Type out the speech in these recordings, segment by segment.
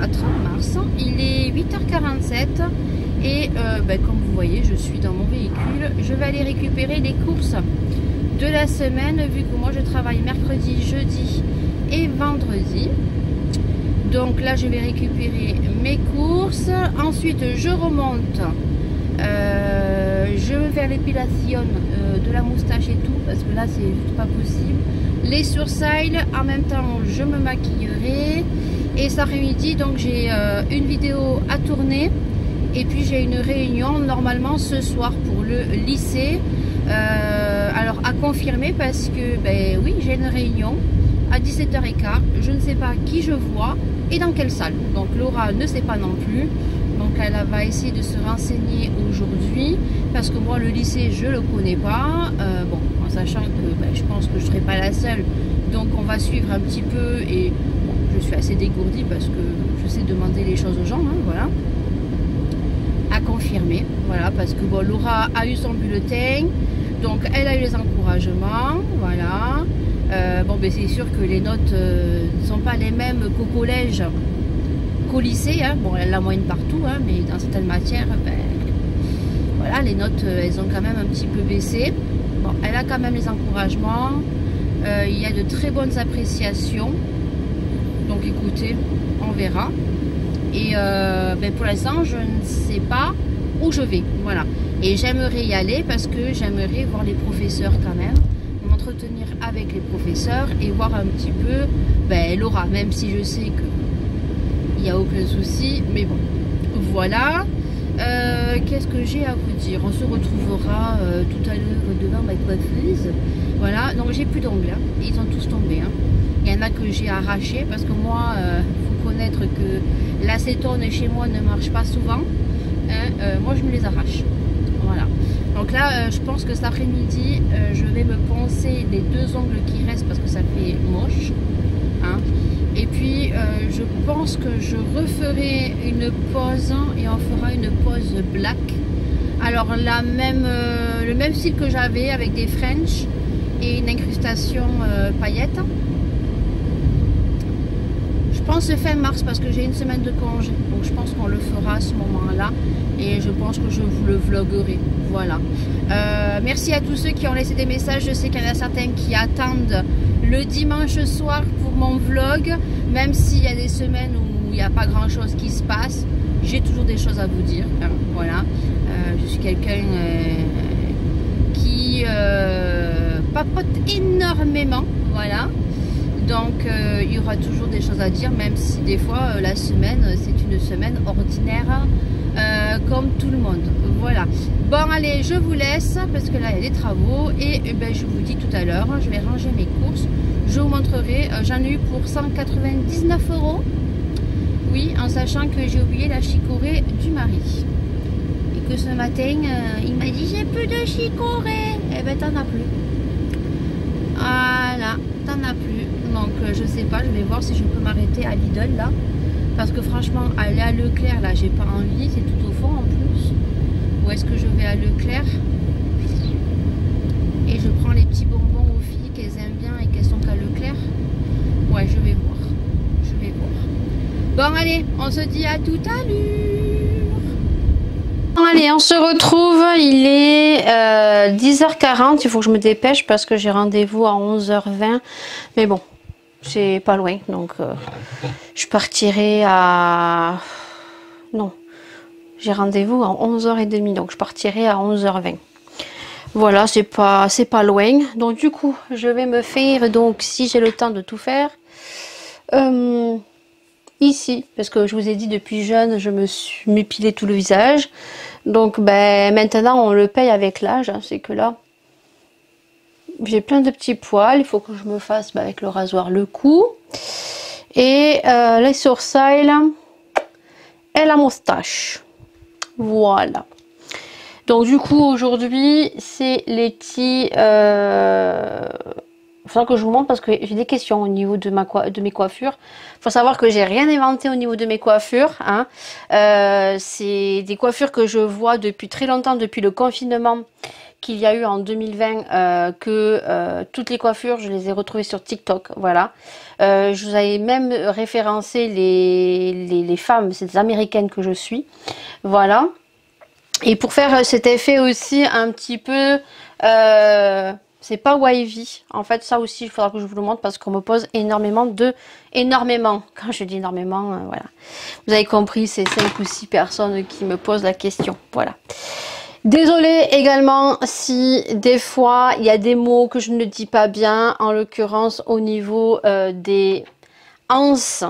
mars, il est 8h47 et comme vous voyez, je suis dans mon véhicule. Je vais aller récupérer les courses de la semaine, vu que moi je travaille mercredi, jeudi et vendredi. Donc là, je vais récupérer mes courses. Ensuite, je remonte. Je vais faire l'épilation de la moustache et tout, parce que là, c'est juste pas possible. Les sourcils, en même temps, je me maquillerai. Et cet après-midi, donc j'ai une vidéo à tourner. Et puis j'ai une réunion normalement ce soir pour le lycée. Alors à confirmer, parce que oui, j'ai une réunion à 17h15. Je ne sais pas qui je vois et dans quelle salle. Donc Laura ne sait pas non plus. Donc elle va essayer de se renseigner aujourd'hui, parce que moi le lycée je le connais pas. Bon, en sachant que je pense que je ne serai pas la seule. Donc on va suivre un petit peu et bon, je suis assez dégourdie parce que je sais demander les choses aux gens, hein, voilà. À confirmer, voilà, parce que bon, Laura a eu son bulletin, donc elle a eu les encouragements, voilà. Bon, c'est sûr que les notes ne sont pas les mêmes qu'au collège, qu'au lycée, hein. Bon, elle a la moyenne partout, hein, mais dans certaines matières, voilà, les notes, elles ont quand même un petit peu baissé. Bon, elle a quand même les encouragements, il y a de très bonnes appréciations, donc écoutez, on verra. Et pour l'instant, je ne sais pas où je vais, voilà. Et j'aimerais y aller parce que j'aimerais voir les professeurs quand même, m'entretenir avec les professeurs et voir un petit peu Laura, même si je sais que il n'y a aucun souci, mais bon, voilà. Qu'est-ce que j'ai à vous dire? On se retrouvera tout à l'heure devant ma coiffeuse. Voilà, donc j'ai plus d'ongles, hein. Ils ont tous tombé, hein. Il y en a que j'ai arraché parce que moi, faut connaître que l'acétone chez moi ne marche pas souvent, hein. Moi je me les arrache, voilà. Donc là je pense que cet après-midi je vais me poncer les deux ongles qui restent parce que ça fait moche, hein. Et puis je pense que je referai une pause et on fera une pause black. Alors le même style que j'avais avec des French et une incrustation paillettes. Je pense fin mars parce que j'ai une semaine de congé. Donc je pense qu'on le fera à ce moment-là. Et je pense que je vous le vloguerai. Voilà. Merci à tous ceux qui ont laissé des messages. Je sais qu'il y en a certains qui attendent le dimanche soir pour mon vlog. Même s'il y a des semaines où il n'y a pas grand-chose qui se passe, j'ai toujours des choses à vous dire. Voilà. Je suis quelqu'un qui papote énormément. Voilà. Donc il y aura toujours des choses à dire, même si des fois la semaine c'est une semaine ordinaire comme tout le monde. Voilà. Bon allez, je vous laisse parce que là il y a des travaux et je vous dis tout à l'heure, je vais ranger mes courses. Je vous montrerai, j'en ai eu pour 199 €. Oui, en sachant que j'ai oublié la chicorée du mari. Et que ce matin il m'a dit j'ai plus de chicorée. Eh ben t'en as plus. Voilà, t'en as plus. Donc je sais pas, je vais voir si je peux m'arrêter à Lidl là. Parce que franchement, aller à Leclerc là, j'ai pas envie, c'est tout au fond en plus. Ou est-ce que je vais à Leclerc et je prends les petits bonbons aux filles qu'elles aiment bien et qu'elles sont qu'à Leclerc? Ouais, je vais voir. Je vais voir. Bon allez, on se dit à tout à l'heure. Bon allez, on se retrouve, il est 10h40, il faut que je me dépêche parce que j'ai rendez-vous à 11h20. Mais bon, c'est pas loin, donc je partirai à... Non, j'ai rendez-vous à 11h30, donc je partirai à 11h20. Voilà, c'est pas loin. Donc du coup, je vais me faire, donc si j'ai le temps de tout faire, ici, parce que je vous ai dit depuis jeune, je me suis m'épilé tout le visage. Donc maintenant on le paye avec l'âge, hein, c'est que là, j'ai plein de petits poils, il faut que je me fasse avec le rasoir le cou. Et les sourcils et la moustache. Voilà. Donc du coup aujourd'hui c'est les petits... Il faudra que je vous montre parce que j'ai des questions au niveau de mes coiffures. Il faut savoir que j'ai rien inventé au niveau de mes coiffures, hein. C'est des coiffures que je vois depuis très longtemps, depuis le confinement, qu'il y a eu en 2020 que toutes les coiffures, je les ai retrouvées sur TikTok, voilà. Je vous avais même référencé les femmes, ces américaines que je suis, voilà. Et pour faire cet effet aussi un petit peu, c'est pas wavy, en fait ça aussi il faudra que je vous le montre parce qu'on me pose énormément, quand je dis énormément, voilà. Vous avez compris, c'est 5 ou 6 personnes qui me posent la question, voilà. Désolée également si des fois il y a des mots que je ne dis pas bien, en l'occurrence au niveau des anses.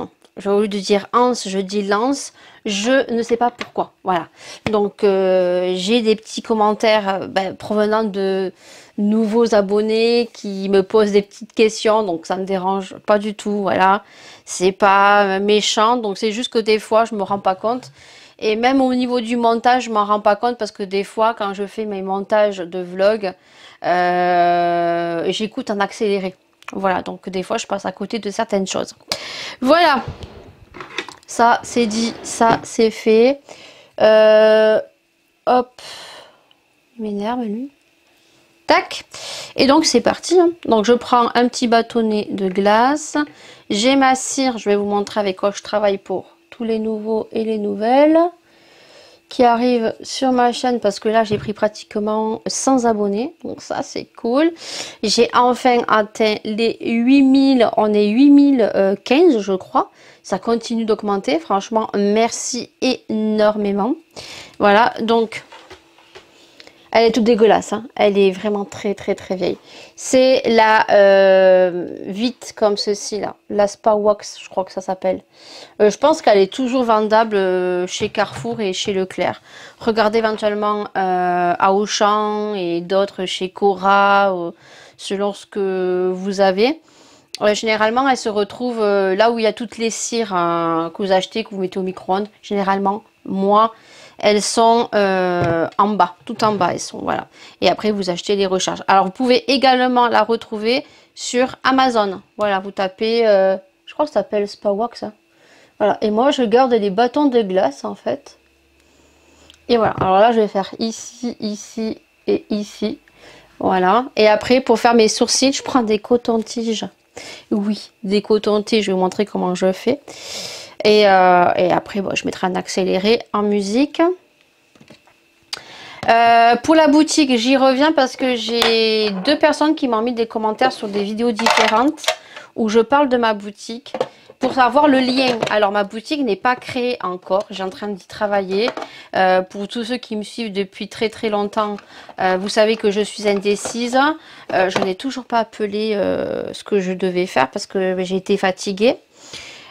Au lieu de dire anse, je dis lance. Je ne sais pas pourquoi. Voilà. Donc j'ai des petits commentaires provenant de nouveaux abonnés qui me posent des petites questions. Donc ça me dérange pas du tout. Voilà. C'est pas méchant. Donc c'est juste que des fois je me rends pas compte. Et même au niveau du montage, je m'en rends pas compte parce que des fois, quand je fais mes montages de vlog, j'écoute en accéléré. Voilà, donc des fois, je passe à côté de certaines choses. Voilà, ça c'est dit, ça c'est fait. Hop, il m'énerve lui. Tac, et donc c'est parti. Hein. Donc je prends un petit bâtonnet de glace. J'ai ma cire, je vais vous montrer avec quoi je travaille pour tous les nouveaux et les nouvelles qui arrivent sur ma chaîne parce que là j'ai pris pratiquement 100 abonnés, donc ça c'est cool. J'ai enfin atteint les 8000, on est 8015 je crois, ça continue d'augmenter, franchement merci énormément. Voilà, donc elle est toute dégueulasse, hein. Elle est vraiment très vieille. C'est la vite comme ceci là, la Spa Wax, je crois que ça s'appelle. Je pense qu'elle est toujours vendable chez Carrefour et chez Leclerc. Regardez éventuellement à Auchan et d'autres chez Cora, selon ce que vous avez. Généralement, elle se retrouve là où il y a toutes les cires que vous achetez, que vous mettez au micro-ondes. Généralement, moi, elles sont en bas, tout en bas elles sont, voilà. Et après vous achetez les recharges. Alors vous pouvez également la retrouver sur Amazon. Voilà, vous tapez, je crois que ça s'appelle Spa Wax. Hein. Voilà, et moi je garde les bâtons de glace en fait. Et voilà, alors là je vais faire ici, ici et ici. Voilà, et après pour faire mes sourcils, je prends des cotons-tiges. Oui, des cotons-tiges, je vais vous montrer comment je fais. Et après, bon, je mettrai un accéléré en musique. Pour la boutique, j'y reviens parce que j'ai 2 personnes qui m'ont mis des commentaires sur des vidéos différentes où je parle de ma boutique pour savoir le lien. Alors, ma boutique n'est pas créée encore. J'ai en train d'y travailler. Pour tous ceux qui me suivent depuis très longtemps, vous savez que je suis indécise. Je n'ai toujours pas appelé ce que je devais faire parce que j'ai été fatiguée.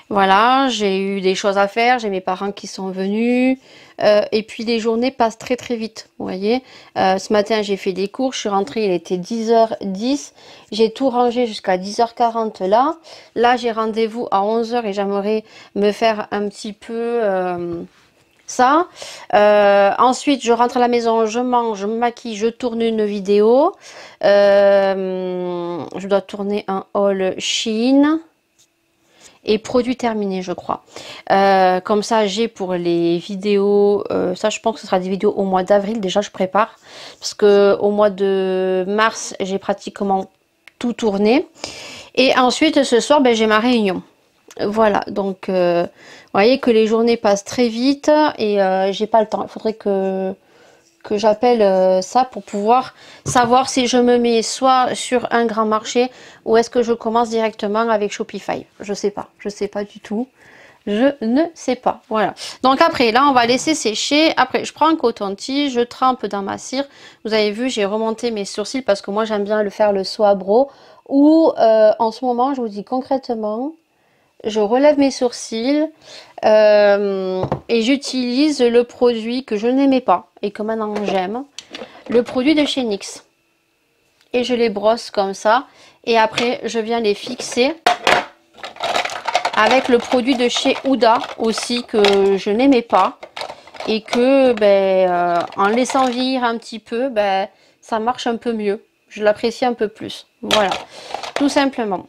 Voilà, j'ai eu des choses à faire, j'ai mes parents qui sont venus, et puis les journées passent très vite, vous voyez. Ce matin, j'ai fait des cours, je suis rentrée, il était 10h10, j'ai tout rangé jusqu'à 10h40 là. Là, j'ai rendez-vous à 11h et j'aimerais me faire un petit peu ça. Ensuite, je rentre à la maison, je mange, je me maquille, je tourne une vidéo. Je dois tourner un haul Shein. Et produit terminé je crois. Comme ça j'ai pour les vidéos, ça je pense que ce sera des vidéos au mois d'avril, déjà je prépare. Parce que au mois de mars j'ai pratiquement tout tourné. Et ensuite ce soir j'ai ma réunion. Voilà, donc vous voyez que les journées passent très vite et j'ai pas le temps. Il faudrait que j'appelle ça pour pouvoir savoir si je me mets soit sur un grand marché ou est-ce que je commence directement avec Shopify. Je sais pas du tout. Je ne sais pas. Voilà. Donc après, là, on va laisser sécher. Après, je prends un coton-tige, je trempe dans ma cire. Vous avez vu, j'ai remonté mes sourcils parce que moi, j'aime bien le faire le soie bro. Ou en ce moment, je vous dis concrètement, je relève mes sourcils et j'utilise le produit que je n'aimais pas et que maintenant j'aime, le produit de chez NYX. Et je les brosse comme ça et après je viens les fixer avec le produit de chez Huda aussi que je n'aimais pas et que en laissant vieillir un petit peu, ça marche un peu mieux. Je l'apprécie un peu plus. Voilà, tout simplement.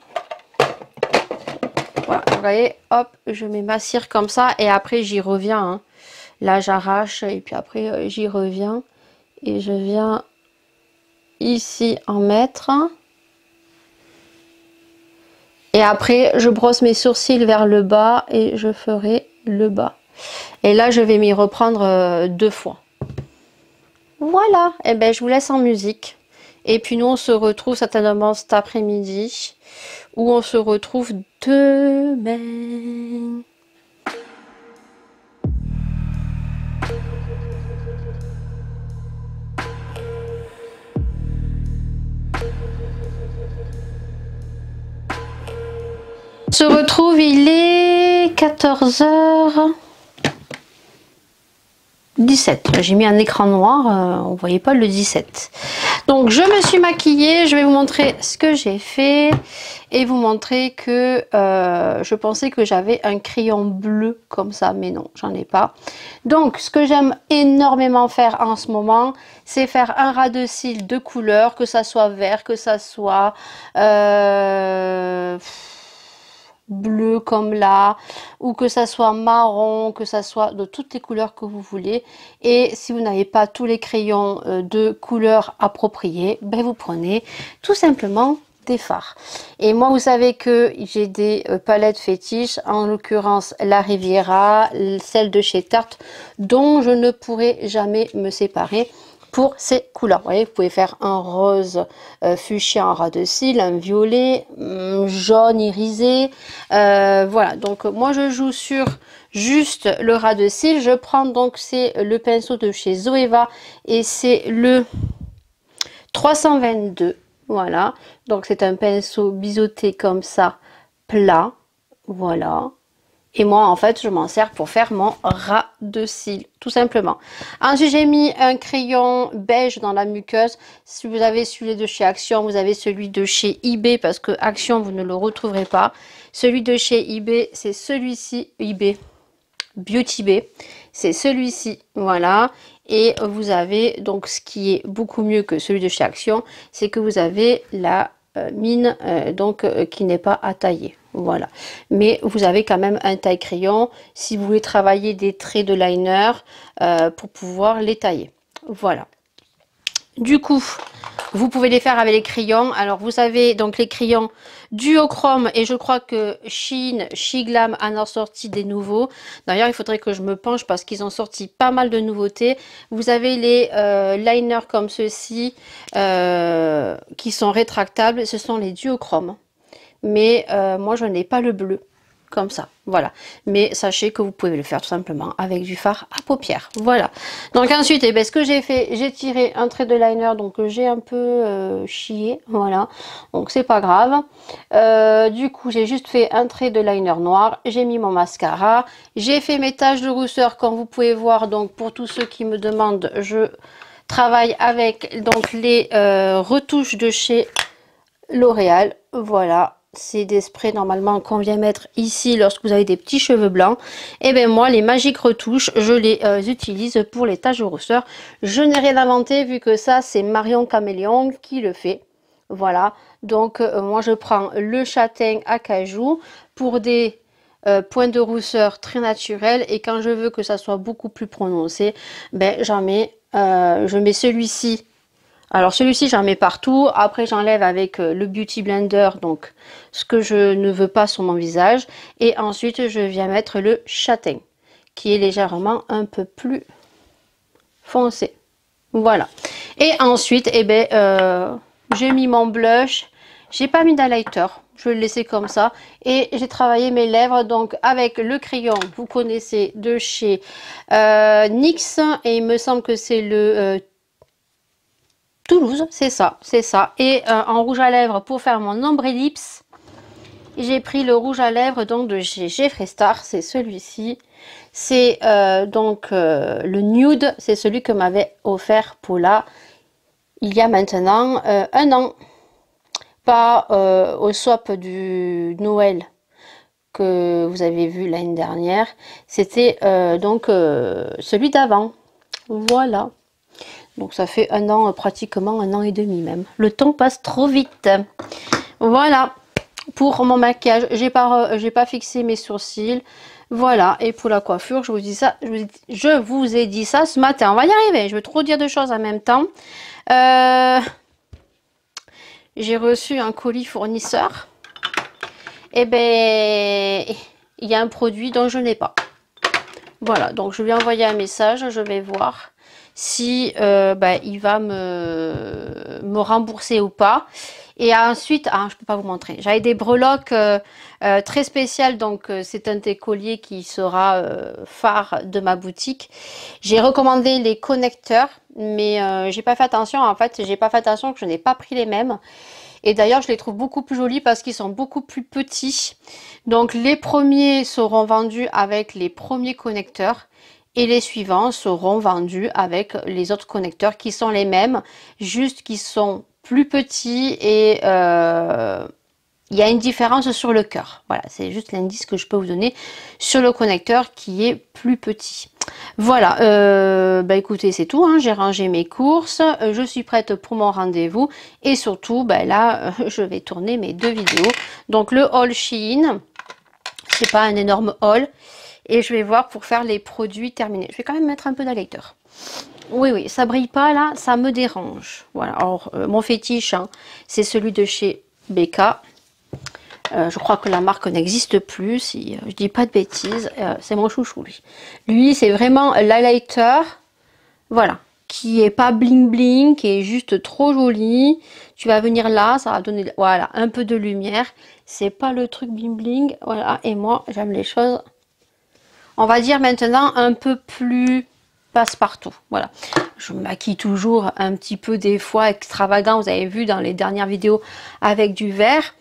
Voilà, vous voyez, hop, je mets ma cire comme ça et après j'y reviens. Hein. Là, j'arrache et puis après j'y reviens et je viens ici en mettre. Et après, je brosse mes sourcils vers le bas et je ferai le bas. Et là, je vais m'y reprendre 2 fois. Voilà, et ben je vous laisse en musique. Et puis nous, on se retrouve certainement cet après-midi, où on se retrouve demain. On se retrouve, il est 14h17. J'ai mis un écran noir, on voyait pas le 17. Donc je me suis maquillée, je vais vous montrer ce que j'ai fait et vous montrer que je pensais que j'avais un crayon bleu comme ça, mais non, j'en ai pas. Donc ce que j'aime énormément faire en ce moment, c'est faire un ras de cils de couleur, que ça soit vert, que ça soit bleu comme là, ou que ça soit marron, que ça soit de toutes les couleurs que vous voulez. Et si vous n'avez pas tous les crayons de couleurs appropriées, ben vous prenez tout simplement des fards. Et moi, vous savez que j'ai des palettes fétiches, en l'occurrence la Riviera, celle de chez Tarte, dont je ne pourrai jamais me séparer pour ces couleurs. Vous voyez, vous pouvez faire un rose fuchsia en ras de cils, un violet, jaune irisé. Voilà, donc moi je joue sur juste le ras de cils. Je prends donc, c'est le pinceau de chez Zoeva et c'est le 322. Voilà, donc c'est un pinceau biseauté comme ça, plat. Voilà. Et moi, en fait, je m'en sers pour faire mon ras de cils, tout simplement. Ensuite, j'ai mis un crayon beige dans la muqueuse. Si vous avez celui de chez Action, vous avez celui de chez eBay, parce que Action, vous ne le retrouverez pas. Celui de chez eBay, c'est celui-ci, eBay, Beauty Bay, c'est celui-ci, voilà. Et vous avez, donc, ce qui est beaucoup mieux que celui de chez Action, c'est que vous avez la mine, qui n'est pas à tailler. Voilà, mais vous avez quand même un taille crayon si vous voulez travailler des traits de liner pour pouvoir les tailler. Voilà, du coup vous pouvez les faire avec les crayons. Alors vous avez donc les crayons duochrome et je crois que Shein, Shiglam en a sorti des nouveaux. D'ailleurs il faudrait que je me penche parce qu'ils ont sorti pas mal de nouveautés. Vous avez les liners comme ceux-ci qui sont rétractables, ce sont les duochrome. Mais moi je n'ai pas le bleu comme ça, voilà. Mais sachez que vous pouvez le faire tout simplement avec du fard à paupières. Voilà, donc ensuite, ce que j'ai fait, j'ai tiré un trait de liner, donc j'ai un peu chié, voilà, donc c'est pas grave. Du coup j'ai juste fait un trait de liner noir, j'ai mis mon mascara, j'ai fait mes taches de rousseur comme vous pouvez voir. Donc pour tous ceux qui me demandent, je travaille avec donc les retouches de chez L'Oréal, voilà. C'est des sprays normalement qu'on vient mettre ici lorsque vous avez des petits cheveux blancs. Et bien moi, les magiques retouches, je les utilise pour les taches de rousseur. Je n'ai rien inventé vu que ça, c'est Marion Caméléon qui le fait. Voilà, donc moi je prends le châtain acajou pour des points de rousseur très naturels. Et quand je veux que ça soit beaucoup plus prononcé, ben j'en mets, je mets celui-ci. Alors celui-ci j'en mets partout, après j'enlève avec le Beauty Blender, donc ce que je ne veux pas sur mon visage. Et ensuite je viens mettre le châtain, qui est légèrement un peu plus foncé. Voilà. Et ensuite, j'ai mis mon blush, j'ai pas mis d'highlighter, je vais le laisser comme ça. Et j'ai travaillé mes lèvres donc avec le crayon, vous connaissez, de chez NYX, et il me semble que c'est le... Toulouse, c'est ça, c'est ça. Et en rouge à lèvres pour faire mon ombre ellipse, j'ai pris le rouge à lèvres donc de chez Jeffree Star, c'est celui-ci. C'est le nude, c'est celui que m'avait offert Paula il y a maintenant 1 an. Pas au swap du Noël que vous avez vu l'année dernière. C'était celui d'avant. Voilà. Donc ça fait 1 an, pratiquement 1 an et demi même. Le temps passe trop vite. Voilà pour mon maquillage. J'ai pas fixé mes sourcils. Voilà, et pour la coiffure, je vous dis ça, je vous ai dit ça ce matin. On va y arriver, je vais trop dire de choses en même temps. j'ai reçu un colis fournisseur. Et ben, il y a un produit dont je n'ai pas. Voilà, donc je lui ai envoyé un message, je vais voir si il va me rembourser ou pas. Et ensuite, je peux pas vous montrer, j'avais des breloques très spéciales, donc c'est un des colliers qui sera phare de ma boutique. J'ai recommandé les connecteurs, mais j'ai pas fait attention, en fait, j'ai pas fait attention que je n'ai pas pris les mêmes. Et d'ailleurs, je les trouve beaucoup plus jolis parce qu'ils sont beaucoup plus petits. Donc, les premiers seront vendus avec les premiers connecteurs et les suivants seront vendus avec les autres connecteurs qui sont les mêmes, juste qu'ils sont plus petits et il y a une différence sur le cœur. Voilà, c'est juste l'indice que je peux vous donner sur le connecteur qui est plus petit. Voilà, écoutez, c'est tout, hein. J'ai rangé mes courses, je suis prête pour mon rendez-vous et surtout, là, je vais tourner mes 2 vidéos. Donc le haul Shein, c'est pas un énorme haul et je vais voir pour faire les produits terminés. Je vais quand même mettre un peu d'highlighter. Oui, ça brille pas là, ça me dérange. Voilà, alors mon fétiche, hein, c'est celui de chez Becca. Je crois que la marque n'existe plus, si je dis pas de bêtises. C'est mon chouchou, lui. Lui, c'est vraiment l'highlighter, voilà, qui est pas bling bling, qui est juste trop joli. Tu vas venir là, ça va donner, voilà, un peu de lumière. C'est pas le truc bling bling, voilà. Et moi, j'aime les choses, on va dire maintenant, un peu plus passe-partout. Voilà, je me maquille toujours un petit peu des fois extravagant. Vous avez vu dans les dernières vidéos avec du vert.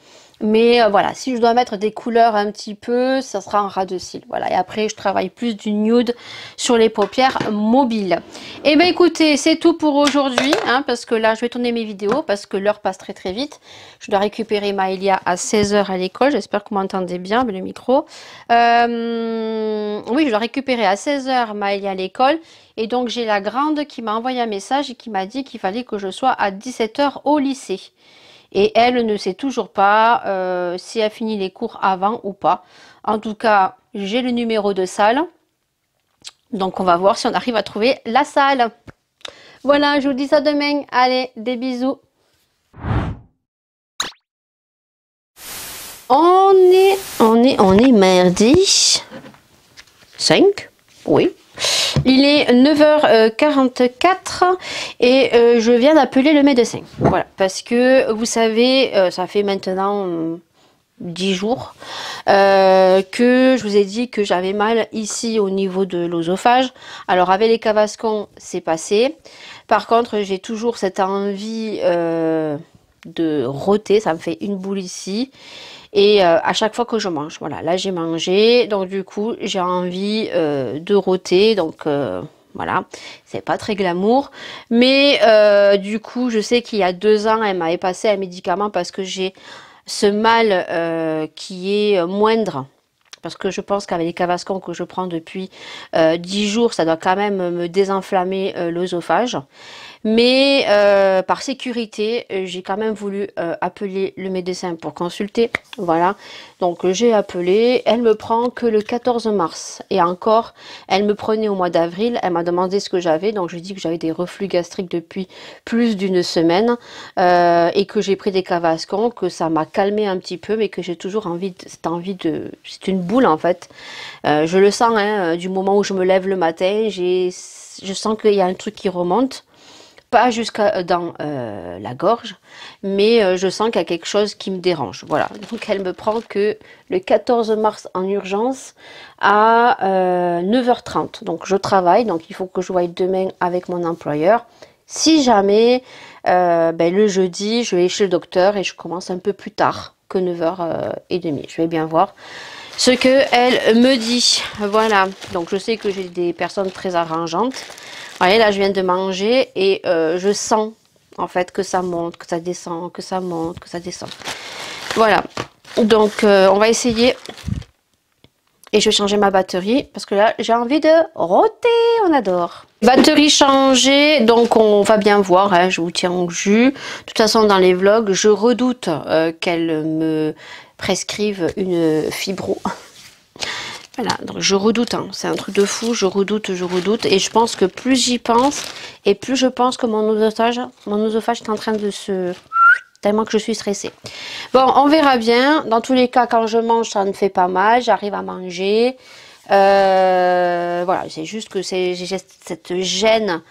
Mais voilà, si je dois mettre des couleurs un petit peu, ça sera en ras de cils. Voilà, et après, je travaille plus du nude sur les paupières mobiles. Et bien, écoutez, c'est tout pour aujourd'hui, hein, parce que là, je vais tourner mes vidéos, parce que l'heure passe très très vite. Je dois récupérer Maëlia à 16 h à l'école. J'espère que vous m'entendez bien, le micro. Oui, je dois récupérer à 16 h Maëlia à l'école. Et donc, j'ai la grande qui m'a envoyé un message et qui m'a dit qu'il fallait que je sois à 17 h au lycée. Et elle ne sait toujours pas si elle finit les cours avant ou pas. En tout cas, j'ai le numéro de salle. Donc, on va voir si on arrive à trouver la salle. Voilà, je vous dis ça demain. Allez, des bisous. On est mardi 5, oui. Il est 9h44 et je viens d'appeler le médecin. Voilà, parce que vous savez, ça fait maintenant 10 jours que je vous ai dit que j'avais mal ici au niveau de l'œsophage. Alors avec les Cavascon, c'est passé. Par contre, j'ai toujours cette envie de rôter, ça me fait une boule ici. Et à chaque fois que je mange, voilà, là j'ai mangé, donc du coup j'ai envie de rôter, donc voilà, c'est pas très glamour. Mais du coup, je sais qu'il y a 2 ans, elle m'avait passé un médicament parce que j'ai ce mal qui est moindre. Parce que je pense qu'avec les Cavascon que je prends depuis 10 jours, ça doit quand même me désenflammer l'œsophage. Mais par sécurité, j'ai quand même voulu appeler le médecin pour consulter. Voilà, donc j'ai appelé. Elle me prend que le 14 mars. Et encore, elle me prenait au mois d'avril. Elle m'a demandé ce que j'avais. Donc je lui ai dit que j'avais des reflux gastriques depuis plus d'une semaine. Et que j'ai pris des Cavascon, que ça m'a calmé un petit peu. Mais que j'ai toujours cette envie de... C'est une boule en fait. Je le sens, hein, du moment où je me lève le matin. Je sens qu'il y a un truc qui remonte. Pas jusqu'à dans la gorge, mais je sens qu'il y a quelque chose qui me dérange. Voilà, donc elle me prend que le 14 mars en urgence à 9h30. Donc je travaille, donc il faut que je voie demain avec mon employeur. Si jamais, le jeudi, je vais chez le docteur et je commence un peu plus tard que 9h30. Je vais bien voir ce qu'elle me dit. Voilà, donc je sais que j'ai des personnes très arrangeantes. Voyez, là je viens de manger et je sens en fait que ça monte, que ça descend, que ça monte, que ça descend. Voilà, donc on va essayer. Et je vais changer ma batterie parce que là j'ai envie de rôter, on adore. Batterie changée, donc on va bien voir, hein, je vous tiens au jus. De toute façon dans les vlogs, je redoute qu'elle me prescrive une fibro. Voilà, donc je redoute, hein, c'est un truc de fou, je redoute, et je pense que plus j'y pense, et plus je pense que mon oesophage est en train de se tellement que je suis stressée. Bon, on verra bien. Dans tous les cas, quand je mange, ça ne fait pas mal. J'arrive à manger. Voilà, c'est juste que j'ai cette gêne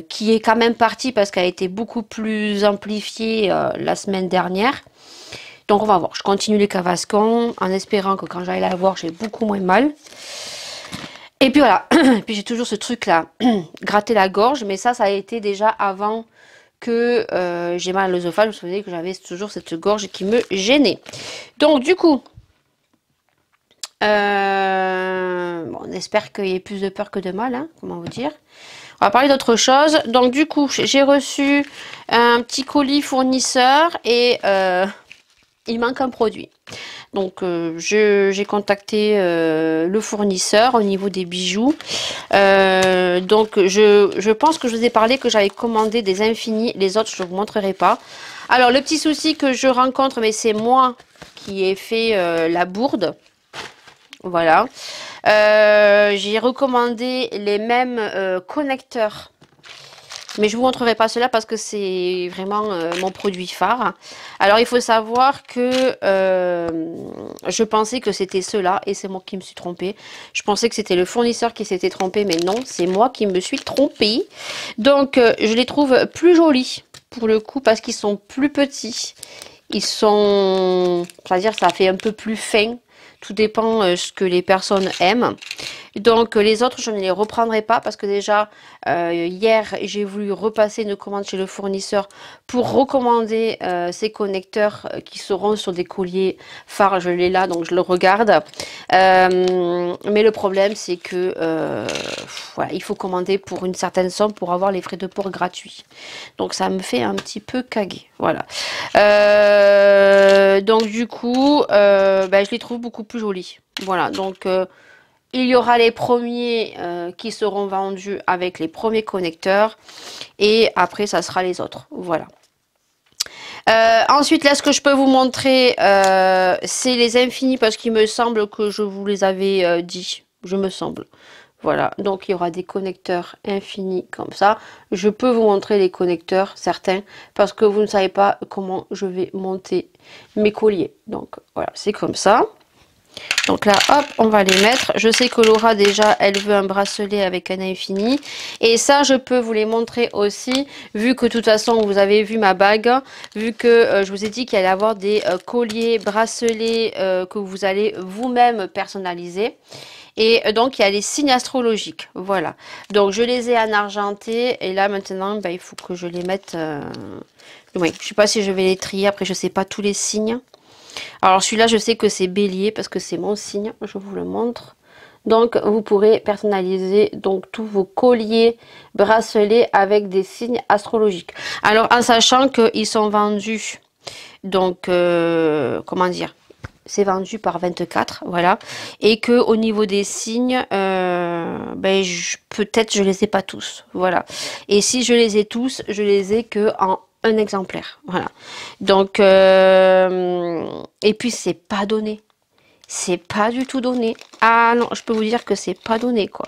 qui est quand même partie parce qu'elle a été beaucoup plus amplifiée la semaine dernière. Donc on va voir, je continue les Cavascon en espérant que quand j'aille la voir, j'ai beaucoup moins mal. Et puis voilà, et puis j'ai toujours ce truc là, gratter la gorge, mais ça a été déjà avant que j'ai mal à l'œsophage. Vous savez que j'avais toujours cette gorge qui me gênait. Donc du coup, bon, on espère qu'il y ait plus de peur que de mal, hein, comment vous dire. On va parler d'autre chose. Donc du coup, j'ai reçu un petit colis fournisseur et il manque un produit. Donc j'ai contacté le fournisseur au niveau des bijoux. Donc je pense que je vous ai parlé que j'avais commandé des infinis. Les autres, je ne vous montrerai pas. Alors le petit souci que je rencontre, mais c'est moi qui ai fait la bourde. Voilà. J'ai recommandé les mêmes connecteurs. Mais je ne vous montrerai pas cela parce que c'est vraiment mon produit phare. Alors, il faut savoir que je pensais que c'était cela et c'est moi qui me suis trompée. Je pensais que c'était le fournisseur qui s'était trompé, mais non, c'est moi qui me suis trompée. Donc, je les trouve plus jolis pour le coup parce qu'ils sont plus petits. Ils sont, c'est-à-dire ça fait un peu plus fin. Tout dépend ce que les personnes aiment. Donc les autres, je ne les reprendrai pas parce que déjà, hier, j'ai voulu repasser une commande chez le fournisseur pour recommander ces connecteurs qui seront sur des colliers phares. Je l'ai là, donc je le regarde. Mais le problème, c'est que voilà, il faut commander pour une certaine somme pour avoir les frais de port gratuits. Donc ça me fait un petit peu caguer. Voilà. Donc du coup, ben, je les trouve beaucoup plus jolis. Voilà, donc il y aura les premiers qui seront vendus avec les premiers connecteurs et après ça sera les autres. Voilà. Ensuite, là, ce que je peux vous montrer, c'est les infinis parce qu'il me semble que je vous les avais dit. Je me semble. Voilà, donc il y aura des connecteurs infinis comme ça. Je peux vous montrer les connecteurs, certains, parce que vous ne savez pas comment je vais monter mes colliers. Donc voilà, c'est comme ça. Donc là, hop, on va les mettre. Je sais que Laura, déjà, elle veut un bracelet avec un infini. Et ça, je peux vous les montrer aussi, vu que de toute façon, vous avez vu ma bague, vu que je vous ai dit qu'il allait y avoir des colliers, bracelets que vous allez vous-même personnaliser. Et donc, il y a les signes astrologiques. Voilà. Donc, je les ai en argenté. Et là, maintenant, ben, il faut que je les mette... Oui, je ne sais pas si je vais les trier. Après, je ne sais pas tous les signes. Alors, celui-là, je sais que c'est bélier parce que c'est mon signe. Je vous le montre. Donc, vous pourrez personnaliser donc tous vos colliers, bracelets avec des signes astrologiques. Alors, en sachant qu'ils sont vendus, donc, comment dire, c'est vendu par 24, voilà. Et que au niveau des signes, ben, peut-être je les ai pas tous, voilà. Et si je les ai tous, je les ai que en un exemplaire, voilà. Donc, et puis c'est pas donné. C'est pas du tout donné. Ah non, je peux vous dire que c'est pas donné, quoi.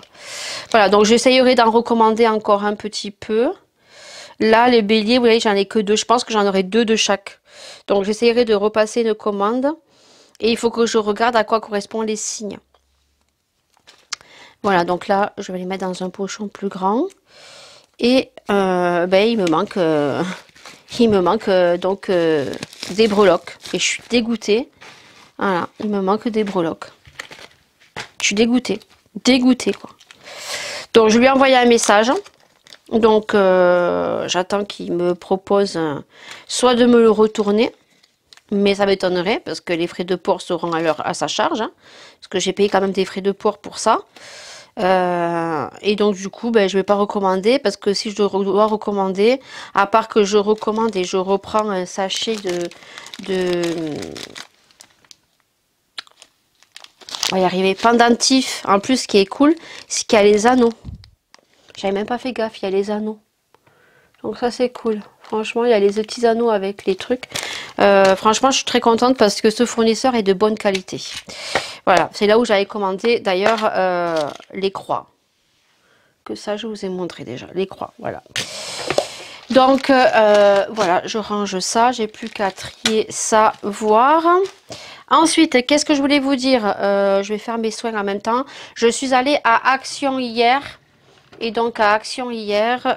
Voilà, donc j'essayerai d'en recommander encore un petit peu. Là, les béliers, vous voyez, j'en ai que 2. Je pense que j'en aurai 2 de chaque. Donc, j'essayerai de repasser une commande. Et il faut que je regarde à quoi correspondent les signes. Voilà, donc là, je vais les mettre dans un pochon plus grand. Et ben, il me manque donc des breloques. Et je suis dégoûtée. Voilà, il me manque des breloques. Je suis dégoûtée. Dégoûtée, quoi. Donc, je lui ai envoyé un message. Donc, j'attends qu'il me propose soit de me le retourner. Mais ça m'étonnerait parce que les frais de port seront à sa charge. Hein, parce que j'ai payé quand même des frais de port pour ça. Et donc du coup, ben, je ne vais pas recommander. Parce que si je dois recommander, à part que je recommande et je reprends un sachet on va y arriver. Pendentif. En plus, ce qui est cool, c'est qu'il y a les anneaux. J'avais même pas fait gaffe, il y a les anneaux. Donc ça, c'est cool. Franchement, il y a les petits anneaux avec les trucs. Franchement, je suis très contente parce que ce fournisseur est de bonne qualité. Voilà, c'est là où j'avais commandé d'ailleurs les croix. Que ça, je vous ai montré déjà. Les croix, voilà. Donc voilà, je range ça, j'ai plus qu'à trier ça, voir. Ensuite, qu'est-ce que je voulais vous dire? Je vais faire mes soins en même temps. Je suis allée à Action hier. Et donc à Action hier,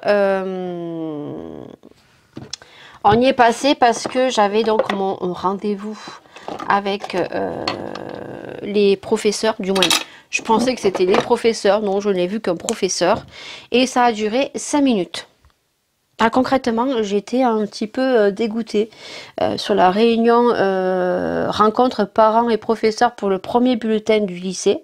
on y est passé parce que j'avais donc mon rendez-vous avec les professeurs, du moins. Je pensais que c'était les professeurs, non, je n'ai vu qu'un professeur. Et ça a duré 5 minutes. Ah, concrètement, j'étais un petit peu dégoûtée sur la réunion rencontre parents et professeurs pour le premier bulletin du lycée.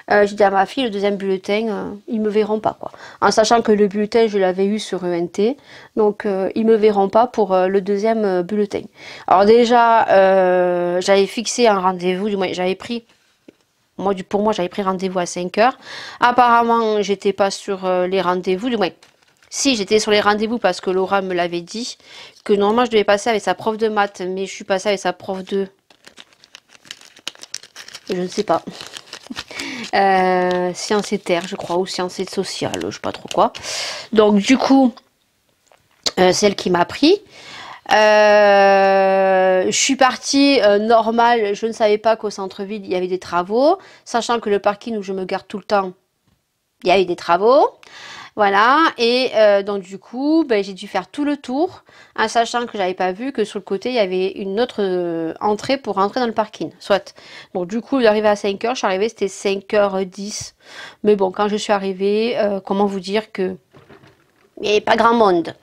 J'ai dit à ma fille, le deuxième bulletin, ils me verront pas, quoi. En sachant que le bulletin, je l'avais eu sur ENT, donc ils me verront pas pour le deuxième bulletin. Alors déjà, j'avais fixé un rendez-vous, du moins j'avais pris, pour moi, j'avais pris rendez-vous à 5 heures. Apparemment, j'étais pas sur les rendez-vous, du moins. Si, j'étais sur les rendez-vous parce que Laura me l'avait dit, que normalement je devais passer avec sa prof de maths, mais je suis passée avec sa prof de... Je ne sais pas. Sciences et terres, je crois, ou sciences et sociales, je sais pas trop quoi. Donc du coup, celle qui m'a pris. Je suis partie normale, je ne savais pas qu'au centre-ville il y avait des travaux, sachant que le parking où je me garde tout le temps, il y avait des travaux. Voilà, et donc du coup, ben, j'ai dû faire tout le tour, en sachant que j'avais pas vu que sur le côté, il y avait une autre entrée pour rentrer dans le parking, soit. Donc du coup, j'arrivais à 5 heures, je suis arrivée, c'était 5h10. Mais bon, quand je suis arrivée, comment vous dire que il n'y avait pas grand monde.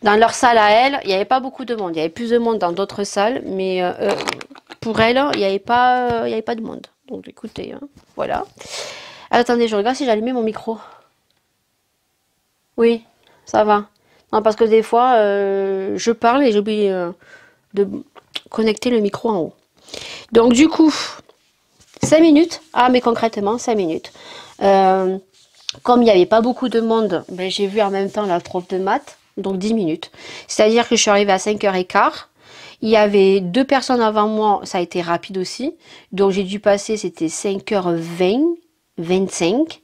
Dans leur salle à elle, il n'y avait pas beaucoup de monde. Il y avait plus de monde dans d'autres salles, mais pour elle, il n'y avait pas de monde. Donc écoutez, hein, voilà. Attendez, je regarde si j'ai allumé mon micro. Oui, ça va. Non, parce que des fois, je parle et j'oublie de connecter le micro en haut. Donc du coup, 5 minutes. Ah, mais concrètement, 5 minutes. Comme il n'y avait pas beaucoup de monde, ben, j'ai vu en même temps la prof de maths, donc 10 minutes. C'est-à-dire que je suis arrivée à 5h15. Il y avait 2 personnes avant moi, ça a été rapide aussi. Donc j'ai dû passer, c'était 5h20, 25.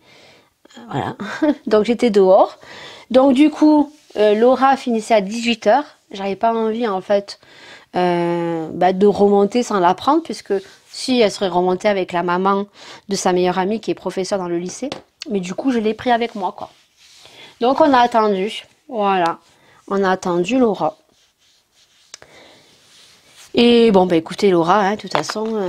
Voilà, donc j'étais dehors. Donc du coup, Laura finissait à 18h. J'avais pas envie en fait de remonter sans la prendre, puisque si elle serait remontée avec la maman de sa meilleure amie qui est professeure dans le lycée. Mais du coup, je l'ai pris avec moi, quoi. Donc on a attendu, voilà. On a attendu Laura. Et bon, bah écoutez Laura, hein, de toute façon...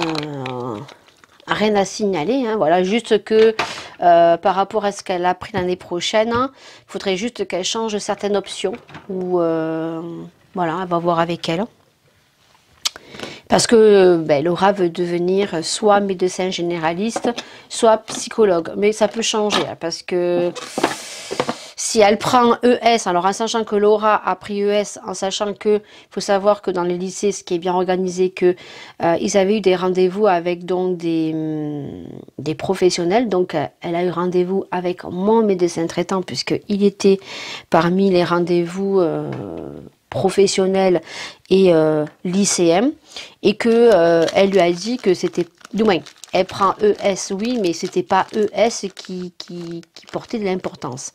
rien à signaler, hein, voilà, juste que par rapport à ce qu'elle a pris l'année prochaine, il faudrait juste qu'elle change certaines options, ou voilà, elle va voir avec elle. Parce que Laura veut devenir soit médecin généraliste, soit psychologue, mais ça peut changer, hein, parce que si elle prend ES, alors en sachant que Laura a pris ES, en sachant que, il faut savoir que dans les lycées, ce qui est bien organisé, que ils avaient eu des rendez-vous avec donc des professionnels, donc elle a eu rendez-vous avec mon médecin traitant, puisqu'il était parmi les rendez-vous professionnels et lycéens, et que elle lui a dit que c'était, du moins, elle prend ES, oui, mais c'était pas ES qui portait de l'importance.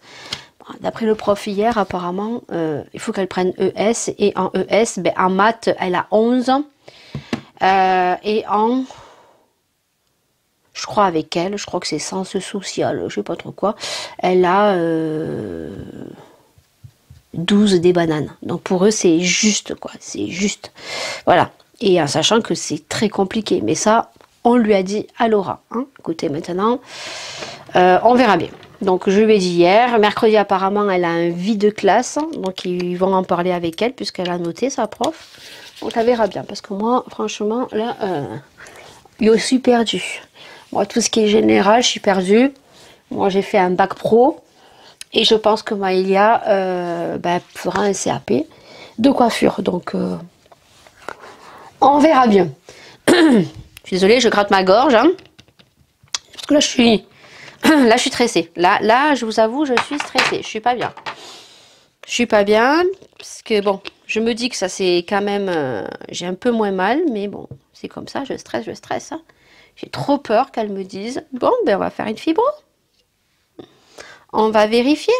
D'après le prof hier, apparemment, il faut qu'elle prenne ES. Et en ES, en maths, elle a 11. Et en... Je crois avec elle, je crois que c'est sciences sociales, je sais pas trop quoi. Elle a 12 des bananes. Donc pour eux, c'est juste, quoi. C'est juste. Voilà. Et en sachant que c'est très compliqué. Mais ça, on lui a dit à Laura. Hein. Écoutez, maintenant, on verra bien. Donc je lui ai dit hier, mercredi apparemment elle a un vide de classe, donc ils vont en parler avec elle puisqu'elle a noté sa prof. Donc elle verra bien, parce que moi franchement là, je suis perdue. Moi tout ce qui est général, je suis perdue. Moi j'ai fait un bac pro et je pense que Maëlia fera un CAP de coiffure, donc on verra bien. Je suis désolée, je gratte ma gorge, hein, parce que là je suis... Là, je suis stressée. Là, je vous avoue, je suis stressée. Je suis pas bien. Je suis pas bien. Parce que, bon, je me dis que ça, c'est quand même... j'ai un peu moins mal. Mais bon, c'est comme ça. Je stresse. Hein. J'ai trop peur qu'elle me dise, bon, ben, on va faire une fibro. On va vérifier.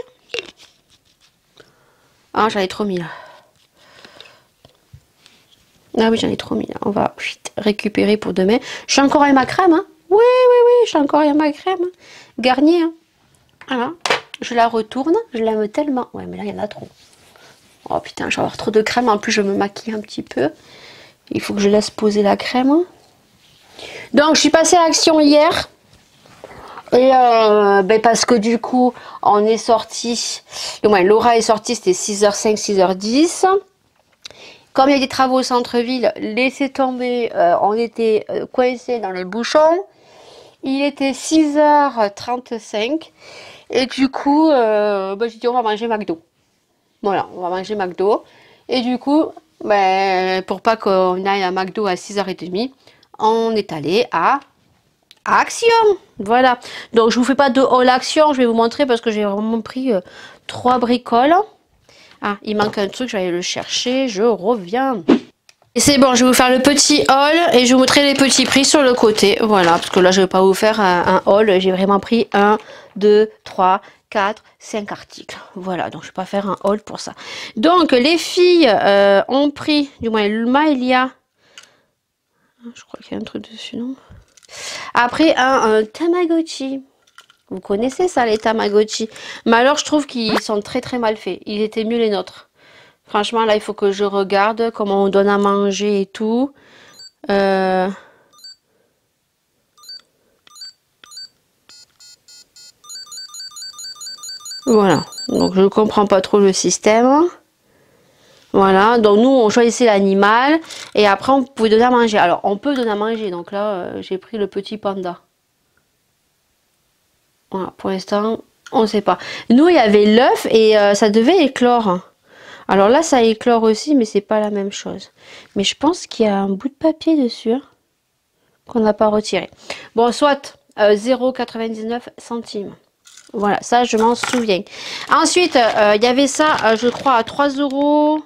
Ah, j'en ai trop mis là. Ah oui, j'en ai trop mis là. On va récupérer pour demain. Je suis encore à ma crème, hein. Oui, oui, oui, je suis encore à ma crème. Garnier, hein. Voilà. Je la retourne. Je l'aime tellement. Ouais, mais là, il y en a trop. Oh putain, je vais avoir trop de crème. En plus, je me maquille un petit peu. Il faut que je laisse poser la crème. Donc, je suis passée à Action hier. Et parce que du coup, on est sorti. Ouais, Laura est sortie, c'était 6h05, 6h10. Comme il y a des travaux au centre-ville, laissez tomber, on était coincés dans les bouchons. Il était 6h35. Et du coup, j'ai dit on va manger McDo. Voilà, on va manger McDo. Et du coup, pour pas qu'on aille à McDo à 6h30, on est allé à Action. Voilà. Donc, je vous fais pas de haul Action. Je vais vous montrer parce que j'ai vraiment pris 3 bricoles. Ah, il manque un truc. Je vais aller le chercher. Je reviens. Et c'est bon, je vais vous faire le petit haul et je vous montrerai les petits prix sur le côté. Voilà, parce que là, je vais pas vous faire un haul. J'ai vraiment pris 1, 2, 3, 4, 5 articles. Voilà, donc je vais pas faire un haul pour ça. Donc, les filles ont pris, du moins, Maëlia. Je crois qu'il y a un truc dessus, non? Après, un Tamagotchi. Vous connaissez ça, les Tamagotchi? Mais alors, je trouve qu'ils sont très très mal faits. Ils étaient mieux les nôtres. Franchement, là, il faut que je regarde comment on donne à manger et tout. Voilà. Donc, je ne comprends pas trop le système. Voilà. Donc, nous, on choisissait l'animal. Et après, on pouvait donner à manger. Alors, on peut donner à manger. Donc là, j'ai pris le petit panda. Voilà. Pour l'instant, on ne sait pas. Nous, il y avait l'œuf et ça devait éclore. Alors là, ça éclore aussi, mais c'est pas la même chose. Mais je pense qu'il y a un bout de papier dessus, hein, qu'on n'a pas retiré. Bon, soit 0,99 centimes. Voilà, ça, je m'en souviens. Ensuite, il y avait ça, je crois, à 3,99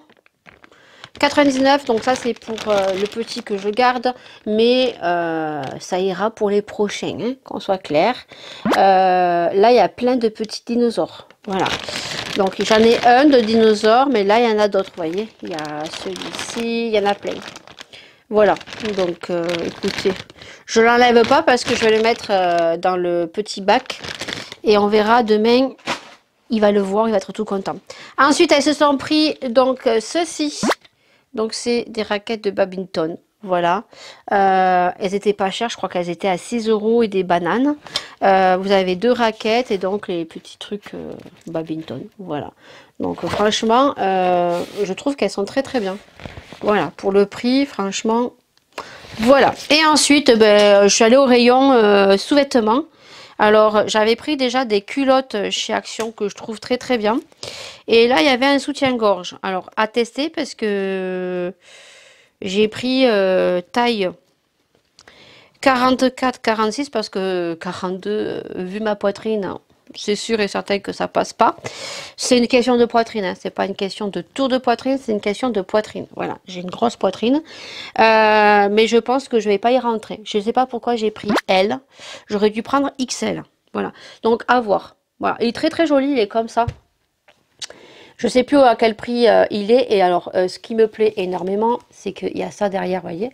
€. Donc ça, c'est pour le petit que je garde. Mais ça ira pour les prochains, hein, qu'on soit clair. Là, il y a plein de petits dinosaures. Voilà. Donc j'en ai un de dinosaure, mais là il y en a d'autres, vous voyez. Il y a celui-ci, il y en a plein. Voilà, donc écoutez, je l'enlève pas parce que je vais le mettre dans le petit bac. Et on verra demain, il va le voir, il va être tout content. Ensuite, elles se sont pris donc ceci. Donc c'est des raquettes de badminton. Voilà, elles étaient pas chères, je crois qu'elles étaient à 6 € et des bananes. Vous avez 2 raquettes et donc les petits trucs badminton. Voilà, donc franchement, je trouve qu'elles sont très très bien. Voilà, pour le prix, franchement, voilà. Et ensuite, je suis allée au rayon sous-vêtements. Alors, j'avais pris déjà des culottes chez Action que je trouve très très bien. Et là, il y avait un soutien-gorge. Alors, à tester parce que j'ai pris taille 44-46 parce que 42, vu ma poitrine, c'est sûr et certain que ça passe pas. C'est une question de poitrine, hein. C'est pas une question de tour de poitrine, c'est une question de poitrine. Voilà, j'ai une grosse poitrine. Mais je pense que je vais pas y rentrer. Je sais pas pourquoi j'ai pris L. J'aurais dû prendre XL. Voilà, donc à voir. Voilà, il est très très joli, il est comme ça. Je sais plus à quel prix il est. Et alors, ce qui me plaît énormément, c'est qu'il y a ça derrière, vous voyez.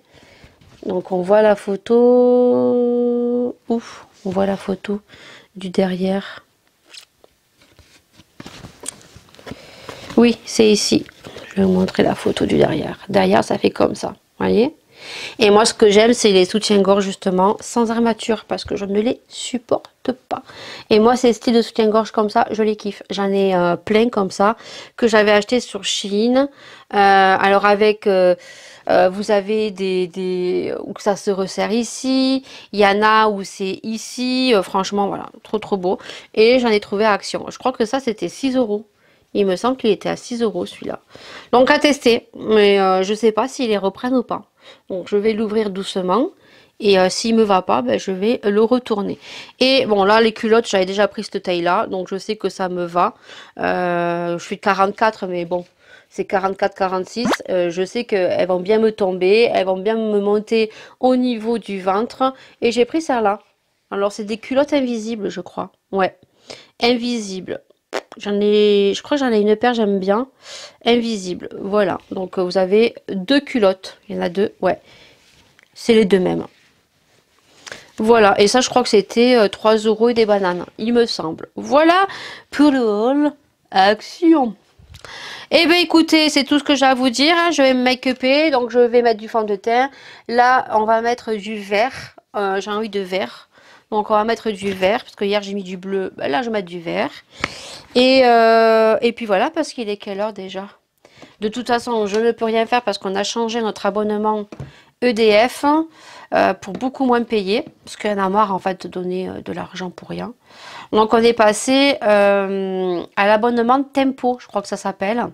Donc, on voit la photo. Ouf, on voit la photo du derrière. Oui, c'est ici. Je vais vous montrer la photo du derrière. Derrière, ça fait comme ça, vous voyez. Et moi, ce que j'aime, c'est les soutiens-gorge, justement, sans armature, parce que je ne les supporte pas. Et moi, ces styles de soutien-gorge comme ça, je les kiffe. J'en ai plein comme ça, que j'avais acheté sur Shein. Alors, avec... vous avez des où ça se resserre ici. Il y en a où c'est ici. Franchement, voilà, trop trop beau. Et j'en ai trouvé à Action. Je crois que ça, c'était 6 €. Il me semble qu'il était à 6 € celui-là. Donc à tester. Mais je sais pas s'ils les reprennent ou pas. Donc je vais l'ouvrir doucement. Et s'il me va pas, je vais le retourner. Et bon, là, les culottes, j'avais déjà pris cette taille-là. Donc je sais que ça me va. Je suis 44, mais bon, c'est 44-46. Je sais qu'elles vont bien me tomber. Elles vont bien me monter au niveau du ventre. Et j'ai pris celle-là. Alors c'est des culottes invisibles, je crois. Ouais, invisibles. je crois que j'en ai une paire, j'aime bien. Invisible, voilà. Donc vous avez 2 culottes. Il y en a 2, ouais. C'est les 2 mêmes. Voilà, et ça je crois que c'était 3 € et des bananes, il me semble. Voilà pour le haul. Action. Eh bien écoutez, c'est tout ce que j'ai à vous dire. Hein. Je vais me make-upper, donc je vais mettre du fond de teint. Là, on va mettre du vert. J'ai envie de vert. Donc on va mettre du vert, parce que hier j'ai mis du bleu. Ben, là, je vais mettre du vert. Et puis voilà, parce qu'il est quelle heure déjà? De toute façon, je ne peux rien faire parce qu'on a changé notre abonnement EDF pour beaucoup moins payer. Parce qu'il y en a marre en fait de donner de l'argent pour rien. Donc on est passé à l'abonnement Tempo, je crois que ça s'appelle.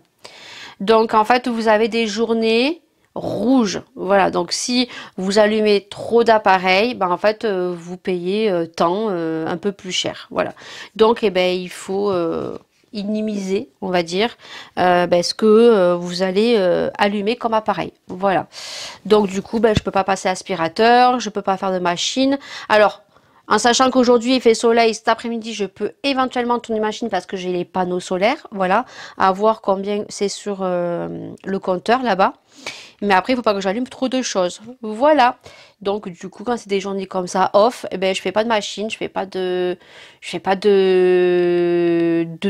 Donc en fait, vous avez des journées rouges. Voilà, donc si vous allumez trop d'appareils, ben en fait, vous payez tant, un peu plus cher. Voilà. Donc, eh ben, il faut minimiser, on va dire, ben, ce que vous allez allumer comme appareil. Voilà. Donc du coup, ben, je peux pas passer aspirateur, je peux pas faire de machine. Alors, en sachant qu'aujourd'hui il fait soleil, cet après-midi je peux éventuellement tourner machine parce que j'ai les panneaux solaires, voilà, à voir combien c'est sur le compteur là-bas. Mais après il faut pas que j'allume trop de choses, voilà. Donc du coup quand c'est des journées comme ça off, eh ben je fais pas de machine, je fais pas de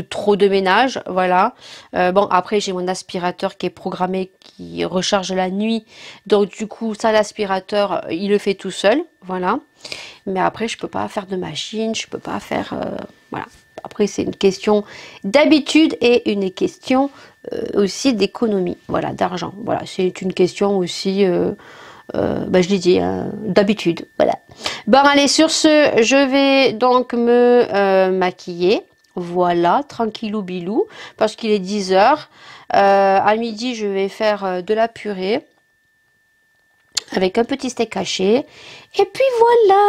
trop de ménage, voilà. Bon après j'ai mon aspirateur qui est programmé, qui recharge la nuit, donc du coup ça l'aspirateur il le fait tout seul, voilà. Mais après, je peux pas faire de machine, je peux pas faire... voilà. Après, c'est une question d'habitude et une question aussi d'économie, voilà, d'argent. Voilà, c'est une question aussi, bah, je l'ai dit, d'habitude, voilà. Bon, allez, sur ce, je vais donc me maquiller. Voilà, tranquillou bilou, parce qu'il est 10 h. À midi, je vais faire de la purée avec un petit steak haché. Et puis voilà.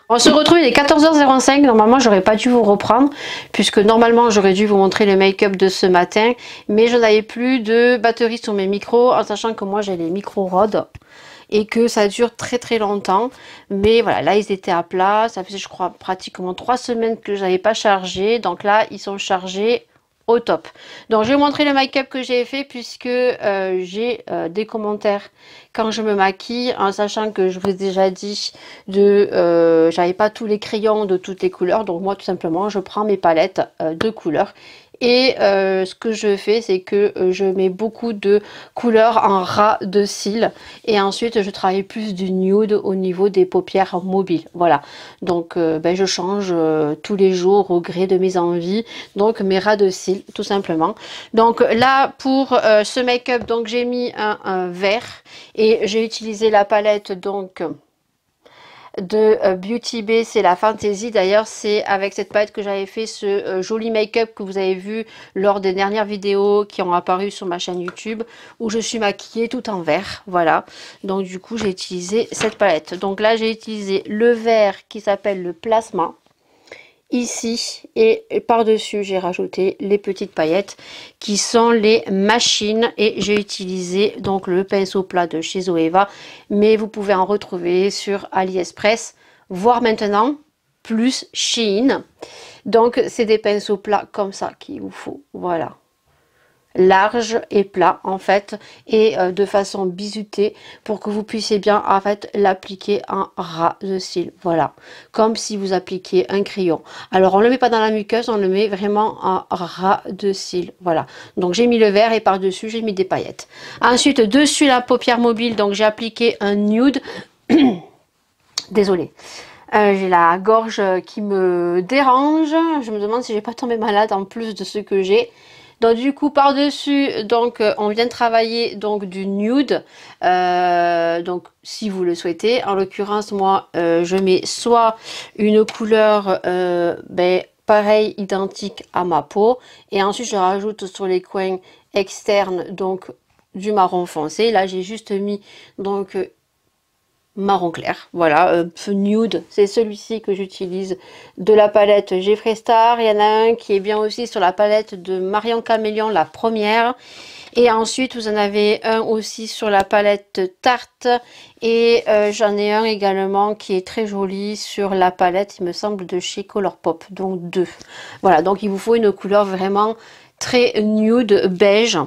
On se retrouve, il est 14h05. Normalement, j'aurais pas dû vous reprendre, puisque normalement, j'aurais dû vous montrer le make-up de ce matin. Mais je n'avais plus de batterie sur mes micros, en sachant que moi, j'ai les micros Rode et que ça dure très très longtemps. Mais voilà, là, ils étaient à plat. Ça faisait, je crois, pratiquement 3 semaines que je n'avais pas chargé. Donc là, ils sont chargés au top. Donc je vais vous montrer le make-up que j'ai fait, puisque j'ai des commentaires quand je me maquille, en sachant que je vous ai déjà dit de j'avais pas tous les crayons de toutes les couleurs. Donc moi tout simplement je prends mes palettes de couleurs. Et ce que je fais, c'est que je mets beaucoup de couleurs en ras de cils. Et ensuite, je travaille plus du nude au niveau des paupières mobiles. Voilà. Donc, ben, je change tous les jours au gré de mes envies. Donc, mes ras de cils, tout simplement. Donc, là, pour ce make-up, donc j'ai mis un vert. Et j'ai utilisé la palette, donc de Beauty Bay, c'est la Fantasy. D'ailleurs, c'est avec cette palette que j'avais fait ce joli make-up que vous avez vu lors des dernières vidéos qui ont apparu sur ma chaîne YouTube, où je suis maquillée tout en vert. Voilà, donc du coup j'ai utilisé cette palette. Donc là j'ai utilisé le vert qui s'appelle le Plasma ici, et par-dessus j'ai rajouté les petites paillettes qui sont les machines, et j'ai utilisé donc le pinceau plat de chez Zoeva, mais vous pouvez en retrouver sur AliExpress, voire maintenant plus Shein. Donc c'est des pinceaux plats comme ça qu'il vous faut, voilà, large et plat en fait, et de façon biseautée, pour que vous puissiez bien en fait l'appliquer en ras de cils, voilà, comme si vous appliquiez un crayon. Alors on le met pas dans la muqueuse, on le met vraiment en ras de cils, voilà. Donc j'ai mis le vert et par dessus j'ai mis des paillettes. Ensuite dessus la paupière mobile, donc j'ai appliqué un nude. Désolée, j'ai la gorge qui me dérange, je me demande si j'ai pas tombé malade en plus de ce que j'ai. Donc du coup par dessus, donc on vient de travailler donc du nude, donc si vous le souhaitez. En l'occurrence moi je mets soit une couleur ben, pareil, identique à ma peau, et ensuite je rajoute sur les coins externes donc du marron foncé. Là j'ai juste mis donc marron clair. Voilà, nude, c'est celui-ci que j'utilise de la palette Jeffree Star. Il y en a un qui est bien aussi sur la palette de Marion Caméléon, la première. Et ensuite, vous en avez un aussi sur la palette Tarte. Et j'en ai un également qui est très joli sur la palette, il me semble, de chez Colourpop. Donc deux. Voilà, donc il vous faut une couleur vraiment très nude, beige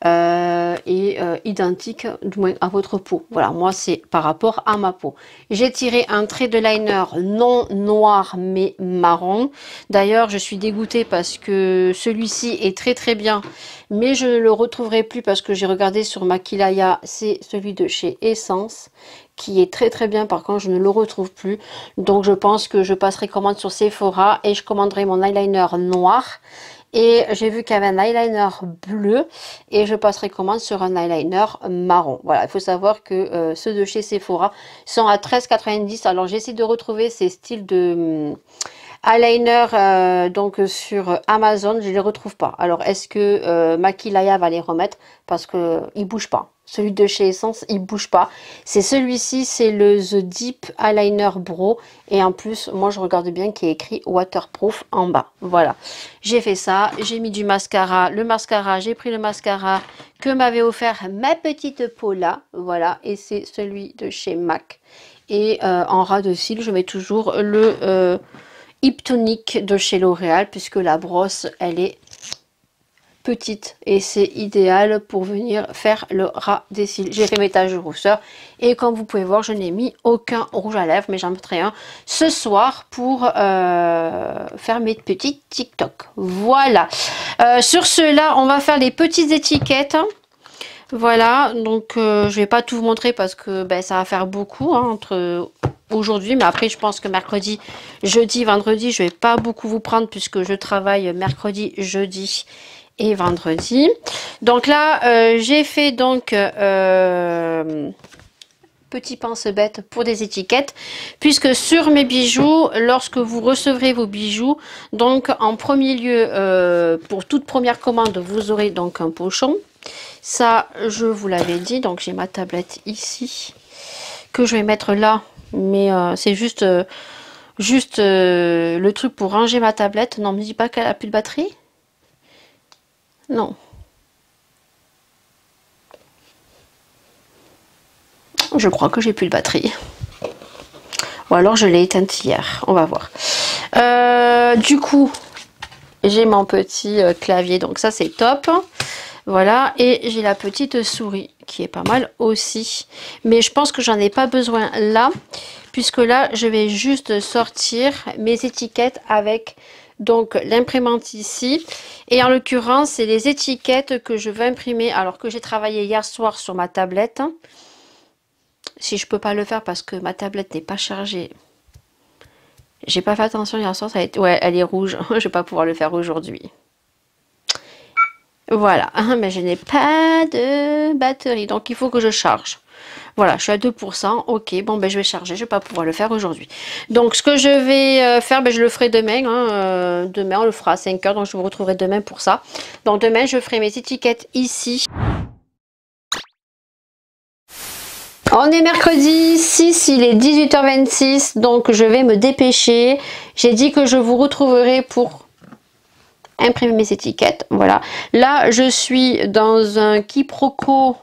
identique du moins à votre peau. Voilà, moi c'est par rapport à ma peau. J'ai tiré un trait de liner non noir mais marron. D'ailleurs, je suis dégoûtée parce que celui-ci est très très bien, mais je ne le retrouverai plus parce que j'ai regardé sur Makilaya, c'est celui de chez Essence qui est très très bien. Par contre, je ne le retrouve plus, donc je pense que je passerai commande sur Sephora et je commanderai mon eyeliner noir. Et j'ai vu qu'il y avait un eyeliner bleu et je passerai commande sur un eyeliner marron. Voilà, il faut savoir que ceux de chez Sephora sont à 13,90 €. Alors j'essaie de retrouver ces styles de eyeliner donc sur Amazon, je ne les retrouve pas. Alors est-ce que Makilaya va les remettre parce que il bouge pas. Celui de chez Essence, il bouge pas. C'est celui-ci, c'est le The Deep Eyeliner Brow. Et en plus, moi, je regarde bien qu'il y a écrit waterproof en bas. Voilà. J'ai fait ça. J'ai mis du mascara. Le mascara, j'ai pris le mascara que m'avait offert ma petite Paula. Voilà. Et c'est celui de chez MAC. Et en ras de cils, je mets toujours le Hip Tonic de chez L'Oréal, puisque la brosse, elle est petite et c'est idéal pour venir faire le ras des cils. J'ai fait mes taches de rousseur et comme vous pouvez voir, je n'ai mis aucun rouge à lèvres, mais j'en mettrai un ce soir pour faire mes petits TikTok. Voilà. Sur ceux-là, on va faire les petites étiquettes. Voilà, donc je vais pas tout vous montrer parce que ben, ça va faire beaucoup hein, entre aujourd'hui, mais après je pense que mercredi, jeudi, vendredi, je vais pas beaucoup vous prendre puisque je travaille mercredi, jeudi et vendredi. Donc là, j'ai fait donc petit pense-bête pour des étiquettes, puisque sur mes bijoux, lorsque vous recevrez vos bijoux, donc en premier lieu, pour toute première commande, vous aurez donc un pochon. Ça, je vous l'avais dit, donc j'ai ma tablette ici, que je vais mettre là, mais c'est juste le truc pour ranger ma tablette. Non, me dis pas qu'elle a plus de batterie. Non. Je crois que j'ai plus de batterie. Ou alors je l'ai éteinte hier. On va voir. Du coup, j'ai mon petit clavier. Donc ça, c'est top. Voilà. Et j'ai la petite souris qui est pas mal aussi. Mais je pense que j'en ai pas besoin là. Puisque là, je vais juste sortir mes étiquettes avec... donc l'imprimante ici, et en l'occurrence c'est les étiquettes que je veux imprimer alors que j'ai travaillé hier soir sur ma tablette. Si je peux pas le faire parce que ma tablette n'est pas chargée, j'ai pas fait attention hier soir, ça a été... ouais, elle est rouge. Je vais pas pouvoir le faire aujourd'hui. Voilà, mais je n'ai pas de batterie donc il faut que je charge. Voilà, je suis à 2%. Ok, bon, ben je vais charger. Je vais pas pouvoir le faire aujourd'hui. Donc, ce que je vais faire, ben, je le ferai demain. Hein, demain, on le fera à 5 h. Donc, je vous retrouverai demain pour ça. Donc, demain, je ferai mes étiquettes ici. On est mercredi 6, il est 18h26. Donc, je vais me dépêcher. J'ai dit que je vous retrouverai pour imprimer mes étiquettes. Voilà. Là, je suis dans un quiproquo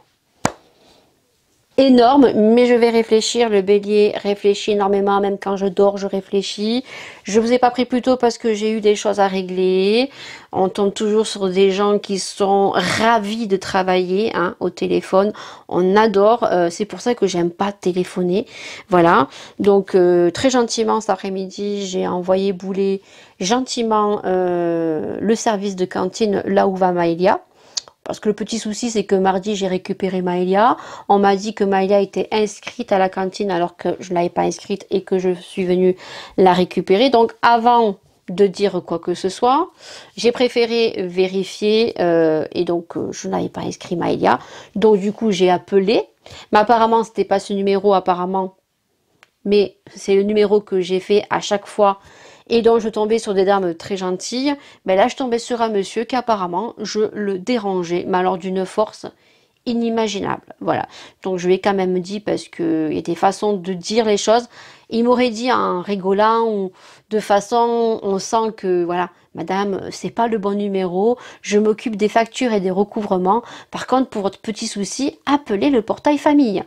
énorme, mais je vais réfléchir. Le bélier réfléchit énormément, même quand je dors je réfléchis. Je vous ai pas pris plus tôt parce que j'ai eu des choses à régler. On tombe toujours sur des gens qui sont ravis de travailler hein, au téléphone. On adore, c'est pour ça que j'aime pas téléphoner. Voilà, donc très gentiment cet après-midi j'ai envoyé bouler gentiment le service de cantine là où va Maëlia. Parce que le petit souci, c'est que mardi, j'ai récupéré Maëlia. On m'a dit que Maëlia était inscrite à la cantine alors que je ne l'avais pas inscrite et que je suis venue la récupérer. Donc, avant de dire quoi que ce soit, j'ai préféré vérifier et donc je n'avais pas inscrit Maëlia. Donc, du coup, j'ai appelé. Mais apparemment, c'était pas ce numéro, apparemment. Mais c'est le numéro que j'ai fait à chaque fois. Et donc je tombais sur des dames très gentilles. Mais là je tombais sur un monsieur qui apparemment je le dérangeais, mais alors d'une force inimaginable. Voilà. Donc je lui ai quand même dit, parce qu'il y a des façons de dire les choses. Il m'aurait dit en rigolant ou de façon, on sent que voilà, madame, c'est pas le bon numéro, je m'occupe des factures et des recouvrements. Par contre, pour votre petit souci, appelez le portail famille.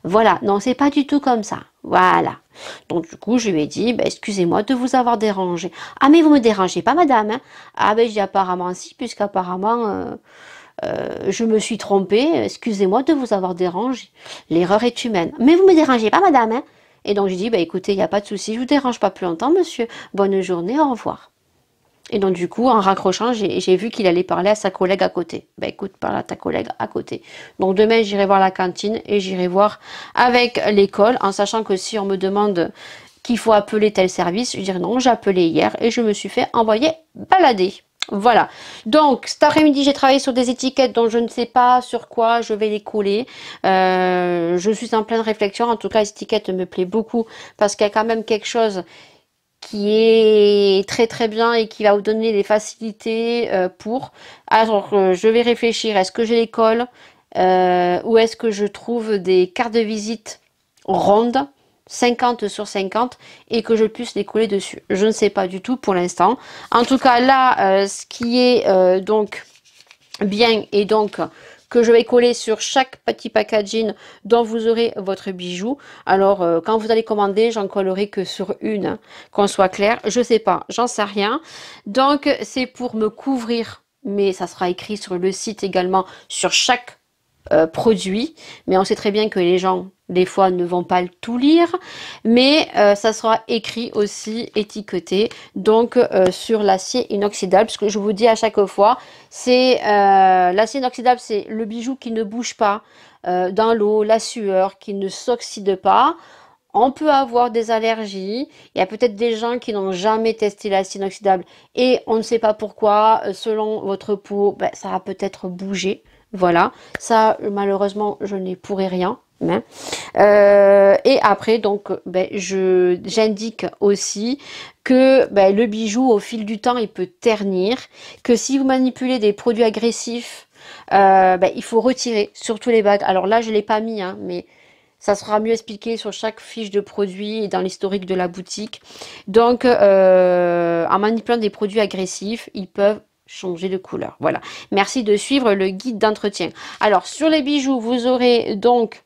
Voilà, non, c'est pas du tout comme ça. Voilà. Donc du coup, je lui ai dit, bah, excusez-moi de vous avoir dérangé. Ah, mais vous me dérangez pas, madame, hein. Ah, ben, j'ai dit apparemment si, puisqu'apparemment, je me suis trompée. Excusez-moi de vous avoir dérangé. L'erreur est humaine. Mais vous me dérangez pas, madame, hein. Et donc, j'ai dit, bah, écoutez, il n'y a pas de souci, je vous dérange pas plus longtemps, monsieur. Bonne journée, au revoir. Et donc, du coup, en raccrochant, j'ai vu qu'il allait parler à sa collègue à côté. Ben, écoute, parle à ta collègue à côté. Donc, demain, j'irai voir la cantine et j'irai voir avec l'école, en sachant que si on me demande qu'il faut appeler tel service, je dirais non, j'ai appelé hier et je me suis fait envoyer balader. Voilà. Donc, cet après-midi, j'ai travaillé sur des étiquettes dont je ne sais pas sur quoi je vais les coller. Je suis en pleine réflexion. En tout cas, les étiquettes me plaisent beaucoup parce qu'il y a quand même quelque chose qui est très très bien et qui va vous donner les facilités pour. Alors, je vais réfléchir, est-ce que j'ai l'école ou est-ce que je trouve des cartes de visite rondes 50 sur 50 et que je puisse les coller dessus. Je ne sais pas du tout pour l'instant. En tout cas, là, ce qui est donc bien et donc que je vais coller sur chaque petit packaging dont vous aurez votre bijou. Alors, quand vous allez commander, j'en collerai que sur une, hein, qu'on soit clair. Je sais pas, j'en sais rien. Donc, c'est pour me couvrir, mais ça sera écrit sur le site également, sur chaque produit. Mais on sait très bien que les gens, des fois, ne vont pas tout lire. Mais ça sera écrit aussi, étiqueté, donc sur l'acier inoxydable. Parce que je vous dis à chaque fois, c'est l'acier inoxydable, c'est le bijou qui ne bouge pas dans l'eau, la sueur, qui ne s'oxyde pas. On peut avoir des allergies. Il y a peut-être des gens qui n'ont jamais testé l'acier inoxydable et on ne sait pas pourquoi. Selon votre peau, ben, ça va peut-être bouger. Voilà, ça malheureusement je n'y pourrai rien. Hein. Et après donc ben, j'indique aussi que ben, le bijou au fil du temps il peut ternir, que si vous manipulez des produits agressifs, ben, il faut retirer surtout les bagues. Alors là je l'ai pas mis, hein, mais ça sera mieux expliqué sur chaque fiche de produit et dans l'historique de la boutique. Donc en manipulant des produits agressifs, ils peuvent changer de couleur. Voilà. Merci de suivre le guide d'entretien. Alors, sur les bijoux, vous aurez donc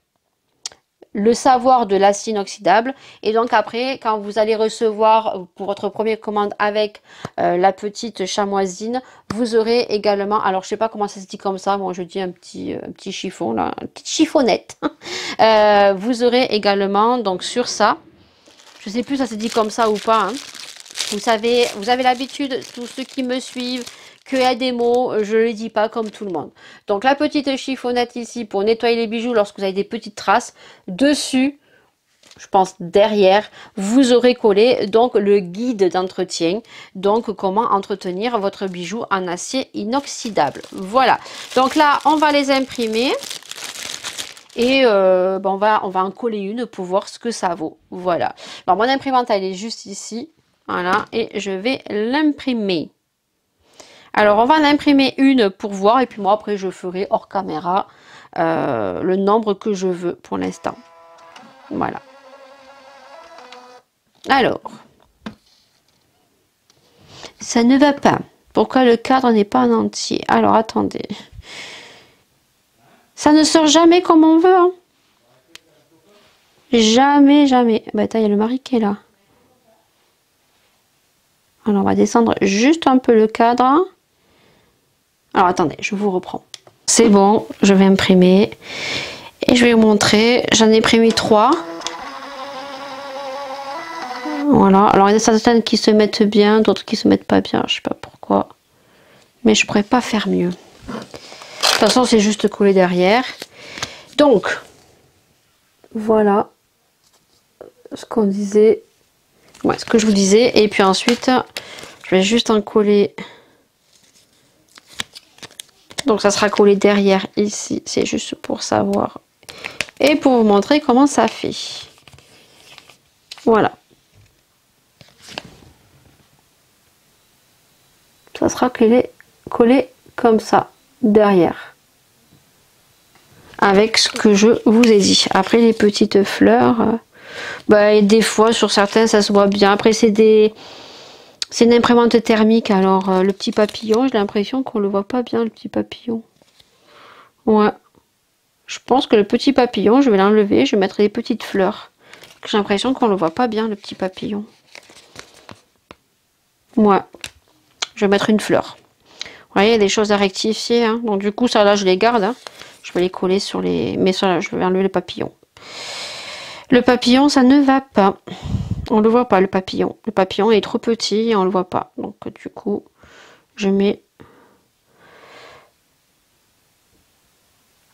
le savoir de l'acier inoxydable. Et donc après, quand vous allez recevoir pour votre première commande avec la petite chamoisine, vous aurez également, alors je sais pas comment ça se dit comme ça, moi je dis un petit chiffon, là, une petite chiffonnette. Vous aurez également, donc sur ça, je sais plus ça se dit comme ça ou pas, hein. Vous savez, vous avez l'habitude, tous ceux qui me suivent, qu'il y a des mots, je ne les dis pas comme tout le monde. Donc la petite chiffonnette ici pour nettoyer les bijoux lorsque vous avez des petites traces. Dessus, je pense derrière, vous aurez collé donc le guide d'entretien. Donc comment entretenir votre bijou en acier inoxydable. Voilà. Donc là, on va les imprimer. Et ben on va en coller une pour voir ce que ça vaut. Voilà. Alors mon imprimante, elle est juste ici. Voilà. Et je vais l'imprimer. Alors, on va en imprimer une pour voir. Et puis moi, après, je ferai hors caméra le nombre que je veux pour l'instant. Voilà. Alors. Ça ne va pas. Pourquoi le cadre n'est pas en entier? Alors, attendez. Ça ne sort jamais comme on veut. Hein. Jamais, jamais. Bah, attends, il y a le mari qui est là. Alors, on va descendre juste un peu le cadre. Alors, attendez, je vous reprends. C'est bon, je vais imprimer. Et je vais vous montrer. J'en ai imprimé 3. Voilà. Alors, il y en a certaines qui se mettent bien, d'autres qui se mettent pas bien. Je sais pas pourquoi. Mais je pourrais pas faire mieux. De toute façon, c'est juste collé derrière. Donc, voilà ce qu'on disait. Ouais, ce que je vous disais. Et puis ensuite, je vais juste en coller. Donc ça sera collé derrière ici, c'est juste pour savoir. Et pour vous montrer comment ça fait. Voilà. Ça sera collé comme ça, derrière. avec ce que je vous ai dit. Après les petites fleurs, bah, des fois sur certains ça se voit bien. Après c'est une imprimante thermique, alors le petit papillon, j'ai l'impression qu'on le voit pas bien, le petit papillon. Ouais. Je pense que le petit papillon, je vais l'enlever, je vais mettre les petites fleurs. J'ai l'impression qu'on le voit pas bien, le petit papillon. Ouais. Je vais mettre une fleur. Vous voyez, il y a des choses à rectifier. Hein. Donc du coup, ça là, je les garde. Hein. Je vais les coller sur les... Mais ça, là, je vais enlever le papillon. Le papillon, ça ne va pas. On le voit pas, le papillon. Le papillon est trop petit et on le voit pas. Donc du coup, je mets...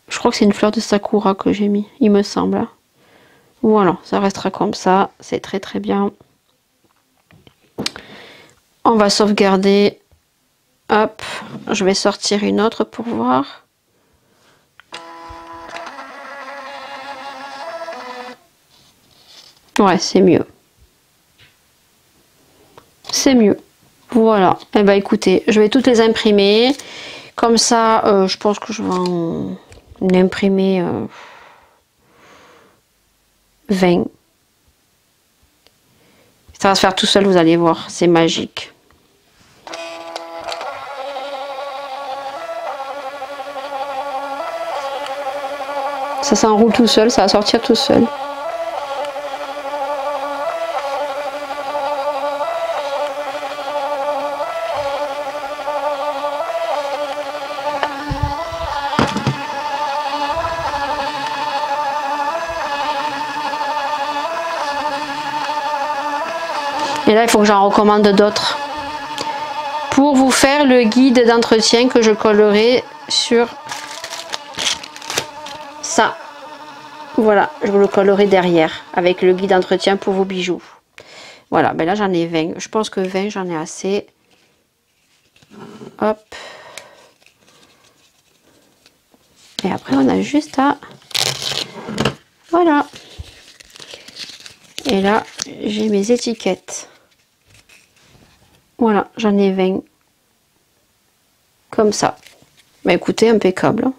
Je crois que c'est une fleur de sakura que j'ai mis, il me semble. Voilà, ça restera comme ça. C'est très très bien. On va sauvegarder. Hop, je vais sortir une autre pour voir. Ouais, c'est mieux. C'est mieux. Voilà. Et bah écoutez, je vais toutes les imprimer. Comme ça, je pense que je vais en imprimer 20. Ça va se faire tout seul, vous allez voir. C'est magique. Ça s'enroule tout seul, ça va sortir tout seul. Et là, il faut que j'en recommande d'autres. Pour vous faire le guide d'entretien que je collerai sur ça. Voilà, je vous le collerai derrière avec le guide d'entretien pour vos bijoux. Voilà, ben là j'en ai 20. Je pense que 20, j'en ai assez. Hop. Et après, on a juste à... Voilà. Et là, j'ai mes étiquettes. Voilà, j'en ai 20. Comme ça. Bah écoutez, impeccable.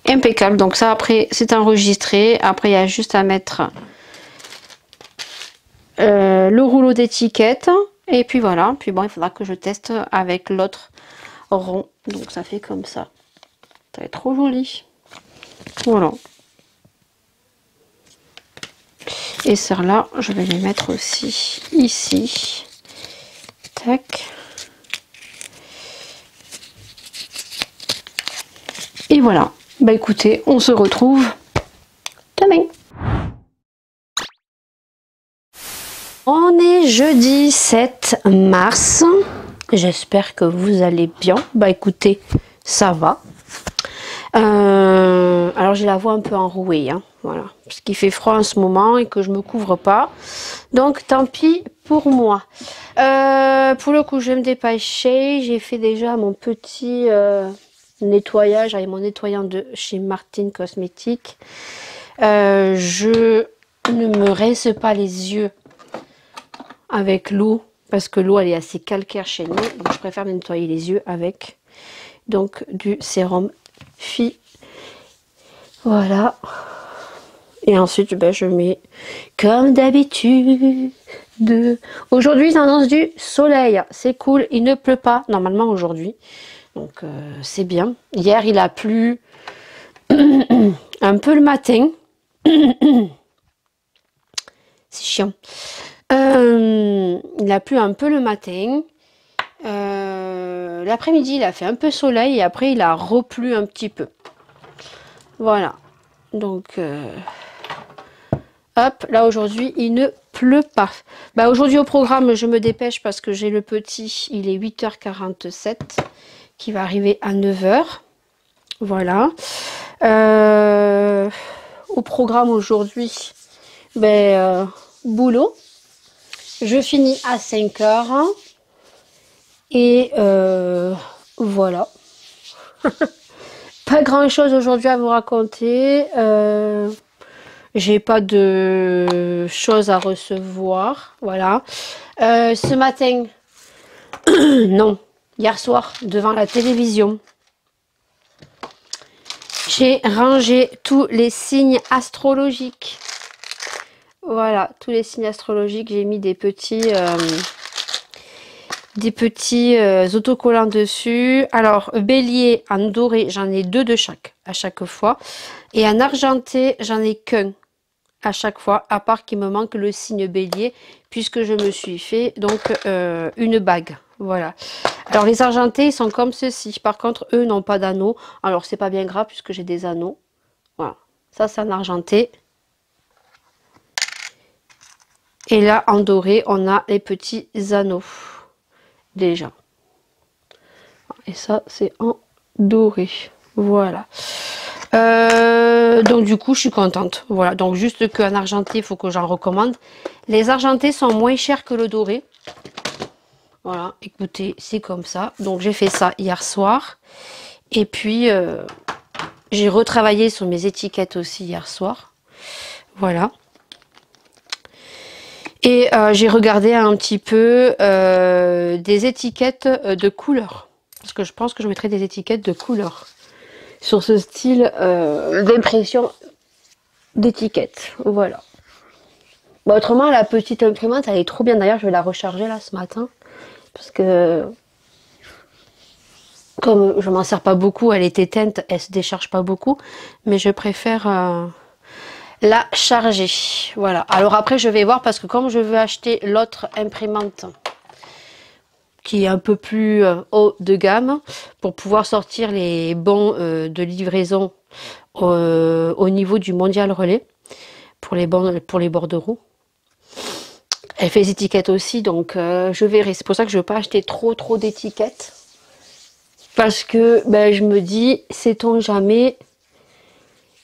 Impeccable. Donc ça, après, c'est enregistré. Après, il y a juste à mettre le rouleau d'étiquette. Et puis voilà. Puis bon, il faudra que je teste avec l'autre rond. Donc ça fait comme ça. Ça va être trop joli. Voilà. Et ceux-là, je vais les mettre aussi ici. Tac. Et voilà. Bah écoutez, on se retrouve demain. On est jeudi 7 mars. J'espère que vous allez bien. Bah écoutez, ça va. Alors j'ai la voix un peu enrouée, hein, voilà, parce qu'il fait froid en ce moment et que je me couvre pas. Donc tant pis pour moi. Pour le coup, je vais me dépêcher. J'ai fait déjà mon petit nettoyage avec mon nettoyant de chez Martin Cosmétiques. Je ne me rince pas les yeux avec l'eau parce que l'eau elle est assez calcaire chez nous. Donc je préfère me nettoyer les yeux avec donc du sérum Phi. Voilà. Et ensuite ben, je mets comme d'habitude. Aujourd'hui tendance du soleil. C'est cool. Il ne pleut pas normalement aujourd'hui. Donc c'est bien. Hier il a plu un peu le matin. C'est chiant. Il a plu un peu le matin. L'après-midi il a fait un peu soleil et après il a replu un petit peu. Voilà. Donc hop, là aujourd'hui il ne pleut pas. Bah aujourd'hui au programme je me dépêche parce que j'ai le petit, il est 8h47 qui va arriver à 9h. Voilà. Au programme aujourd'hui, ben, boulot. Je finis à 5h. Et voilà. Pas grand chose aujourd'hui à vous raconter. J'ai pas de choses à recevoir. Voilà. Ce matin, non. Hier soir, devant la télévision, J'ai rangé tous les signes astrologiques. Voilà, tous les signes astrologiques. J'ai mis des petits autocollants dessus. Alors, bélier en doré, j'en ai 2 de chaque à chaque fois. Et en argenté, j'en ai qu'un à chaque fois, à part qu'il me manque le signe bélier, puisque je me suis fait donc une bague. Voilà. Alors les argentés, ils sont comme ceci. Par contre, eux n'ont pas d'anneaux. Alors c'est pas bien grave puisque j'ai des anneaux. Voilà. Ça, c'est en argenté. Et là, en doré, on a les petits anneaux. Déjà. Et ça, c'est en doré. Voilà. Donc du coup je suis contente, voilà, donc juste qu'en argenté il faut que j'en recommande. Les argentés sont moins chers que le doré, voilà, écoutez, c'est comme ça. Donc j'ai fait ça hier soir et puis j'ai retravaillé sur mes étiquettes aussi hier soir, voilà. Et j'ai regardé un petit peu des étiquettes de couleurs, parce que je pense que je mettrai des étiquettes de couleurs sur ce style d'impression d'étiquette. Voilà. Bon, autrement, la petite imprimante, elle est trop bien. D'ailleurs, je vais la recharger là ce matin. Parce que, comme je m'en sers pas beaucoup, elle est éteinte, elle se décharge pas beaucoup. Mais je préfère la charger. Voilà. Alors après, je vais voir parce que comme je veux acheter l'autre imprimante qui est un peu plus haut de gamme pour pouvoir sortir les bons de livraison au niveau du mondial relais pour les bordereaux. Elle fait les étiquettes aussi, donc je verrai. C'est pour ça que je ne veux pas acheter trop d'étiquettes parce que ben, je me dis, sait-on jamais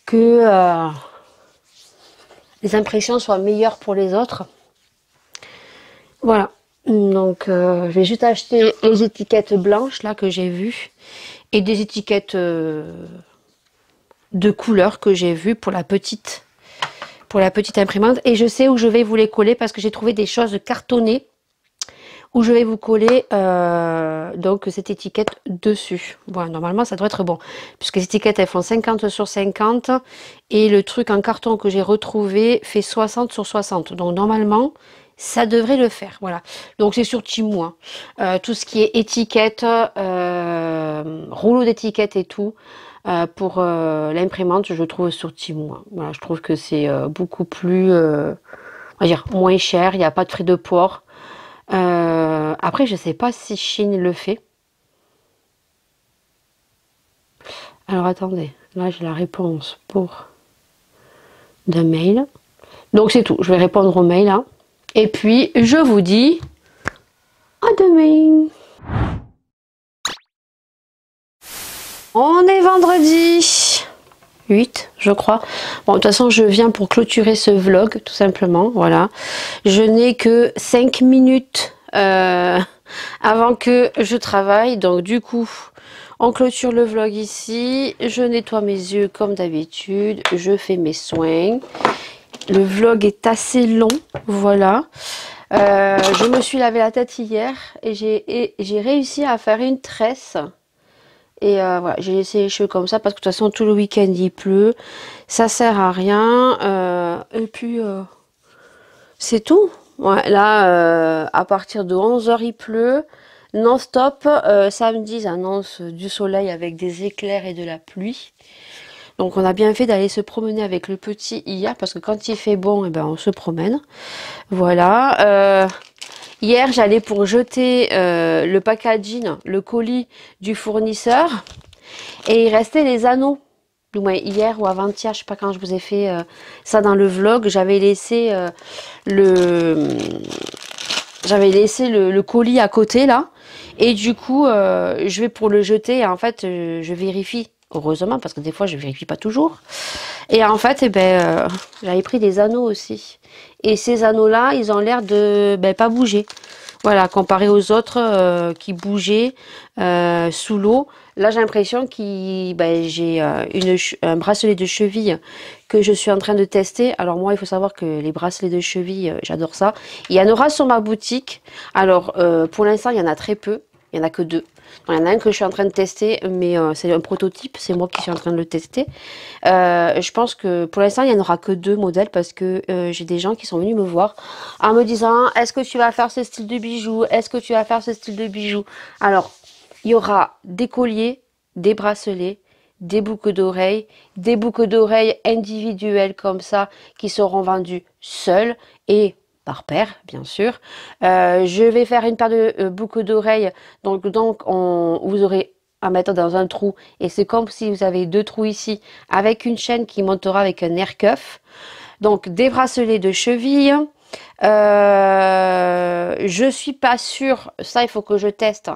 que les impressions soient meilleures pour les autres. Voilà. Donc je vais juste acheter les étiquettes blanches là que j'ai vues et des étiquettes de couleur que j'ai vues pour la petite imprimante. Et je sais où je vais vous les coller parce que j'ai trouvé des choses cartonnées où je vais vous coller donc cette étiquette dessus. Voilà, normalement ça doit être bon puisque les étiquettes elles font 50 sur 50 et le truc en carton que j'ai retrouvé fait 60 sur 60. Donc normalement ça devrait le faire, voilà. Donc c'est sur Temu, hein. Tout ce qui est étiquette, rouleau d'étiquette et tout, pour l'imprimante, je trouve sur Temu, hein. Voilà, je trouve que c'est beaucoup plus, on va dire, moins cher, il n'y a pas de frais de port. Après, je sais pas si Chine le fait. Alors attendez, là j'ai la réponse pour d'un mail. Donc c'est tout, je vais répondre au mail, hein. Et puis, je vous dis à demain. On est vendredi 8, je crois. Bon, de toute façon, je viens pour clôturer ce vlog, tout simplement. Voilà. Je n'ai que 5 minutes avant que je travaille. Donc, du coup, on clôture le vlog ici. Je nettoie mes yeux comme d'habitude. Je fais mes soins. Le vlog est assez long, voilà. Je me suis lavé la tête hier et j'ai réussi à faire une tresse. Et voilà, j'ai laissé les cheveux comme ça parce que de toute façon tout le week-end il pleut. Ça sert à rien. Et puis c'est tout. Ouais, là, à partir de 11 h il pleut. Non-stop. Samedi, ils annoncent du soleil avec des éclairs et de la pluie. Donc on a bien fait d'aller se promener avec le petit hier parce que quand il fait bon, eh ben, on se promène. Voilà. Hier, j'allais pour jeter le packaging, le colis du fournisseur. Et il restait les anneaux. Du moins hier ou avant-hier, je sais pas quand je vous ai fait ça dans le vlog. J'avais laissé le colis à côté là. Et du coup, je vais pour le jeter. Et en fait, je vérifie. Heureusement, parce que des fois, je vérifie pas toujours. Et en fait, eh ben, j'avais pris des anneaux aussi. Et ces anneaux-là, ils ont l'air de pas bouger. Voilà, comparé aux autres qui bougeaient sous l'eau. Là, j'ai l'impression que j'ai un bracelet de cheville que je suis en train de tester. Alors moi, il faut savoir que les bracelets de cheville, j'adore ça. Il y en aura sur ma boutique. Alors, pour l'instant, il y en a très peu. Il n'y en a que 2. Il y en a un que je suis en train de tester, mais c'est un prototype, c'est moi qui suis en train de le tester. Je pense que pour l'instant, il n'y en aura que 2 modèles parce que j'ai des gens qui sont venus me voir en me disant, est-ce que tu vas faire ce style de bijoux? Est-ce que tu vas faire ce style de bijoux? Alors, il y aura des colliers, des bracelets, des boucles d'oreilles individuelles comme ça qui seront vendues seules et par paire, bien sûr. Je vais faire une paire de boucles d'oreilles, donc vous aurez à mettre dans un trou et c'est comme si vous avez 2 trous ici avec une chaîne qui montera avec un air cuff. Donc des bracelets de cheville. Je suis pas sûre, ça il faut que je teste.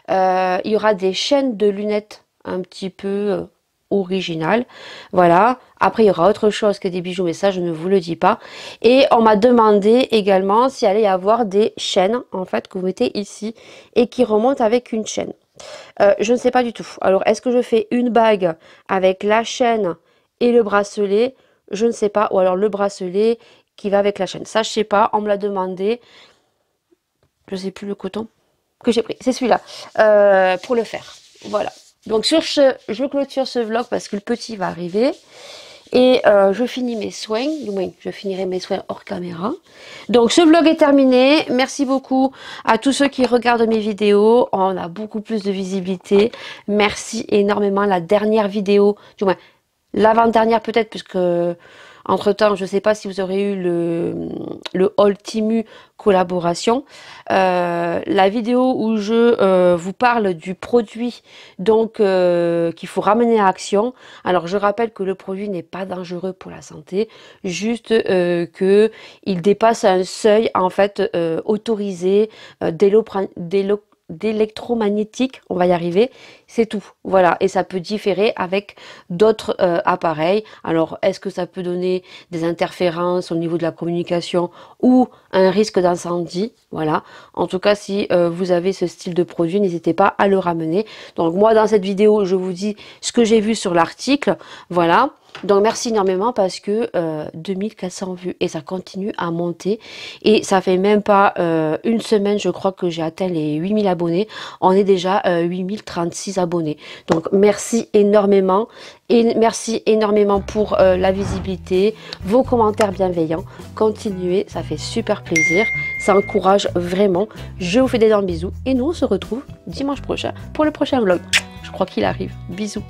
Il y aura des chaînes de lunettes un petit peu originales. Voilà. Après, il y aura autre chose que des bijoux, mais ça, je ne vous le dis pas. Et on m'a demandé également s'il allait y avoir des chaînes, en fait, que vous mettez ici et qui remontent avec une chaîne. Je ne sais pas du tout. Alors, est-ce que je fais une bague avec la chaîne et le bracelet? Je ne sais pas. Ou alors le bracelet qui va avec la chaîne. Ça, je ne sais pas. On me l'a demandé. Je ne sais plus le coton que j'ai pris. C'est celui-là pour le faire. Voilà. Donc sur ce, je clôture ce vlog parce que le petit va arriver. Et je finis mes soins, du moins je finirai mes soins hors caméra. Donc ce vlog est terminé. Merci beaucoup à tous ceux qui regardent mes vidéos. On a beaucoup plus de visibilité. Merci énormément. La dernière vidéo, du moins l'avant-dernière peut-être, puisque entre temps je ne sais pas si vous aurez eu le haul Temu collaboration. La vidéo où je vous parle du produit donc qu'il faut ramener à Action. Alors je rappelle que le produit n'est pas dangereux pour la santé, juste que il dépasse un seuil en fait autorisé d'électromagnétique, on va y arriver, c'est tout, voilà, et ça peut différer avec d'autres appareils. Alors est-ce que ça peut donner des interférences au niveau de la communication ou un risque d'incendie? Voilà, en tout cas si vous avez ce style de produit, n'hésitez pas à le ramener. Donc moi dans cette vidéo je vous dis ce que j'ai vu sur l'article, voilà. Donc merci énormément parce que 2400 vues et ça continue à monter et ça fait même pas une semaine je crois que j'ai atteint les 8000 abonnés. On est déjà 8036 abonnés. Donc merci énormément et merci énormément pour la visibilité, vos commentaires bienveillants. Continuez, ça fait super plaisir, ça encourage vraiment. Je vous fais d'énormes bisous et nous on se retrouve dimanche prochain pour le prochain vlog. Je crois qu'il arrive. Bisous.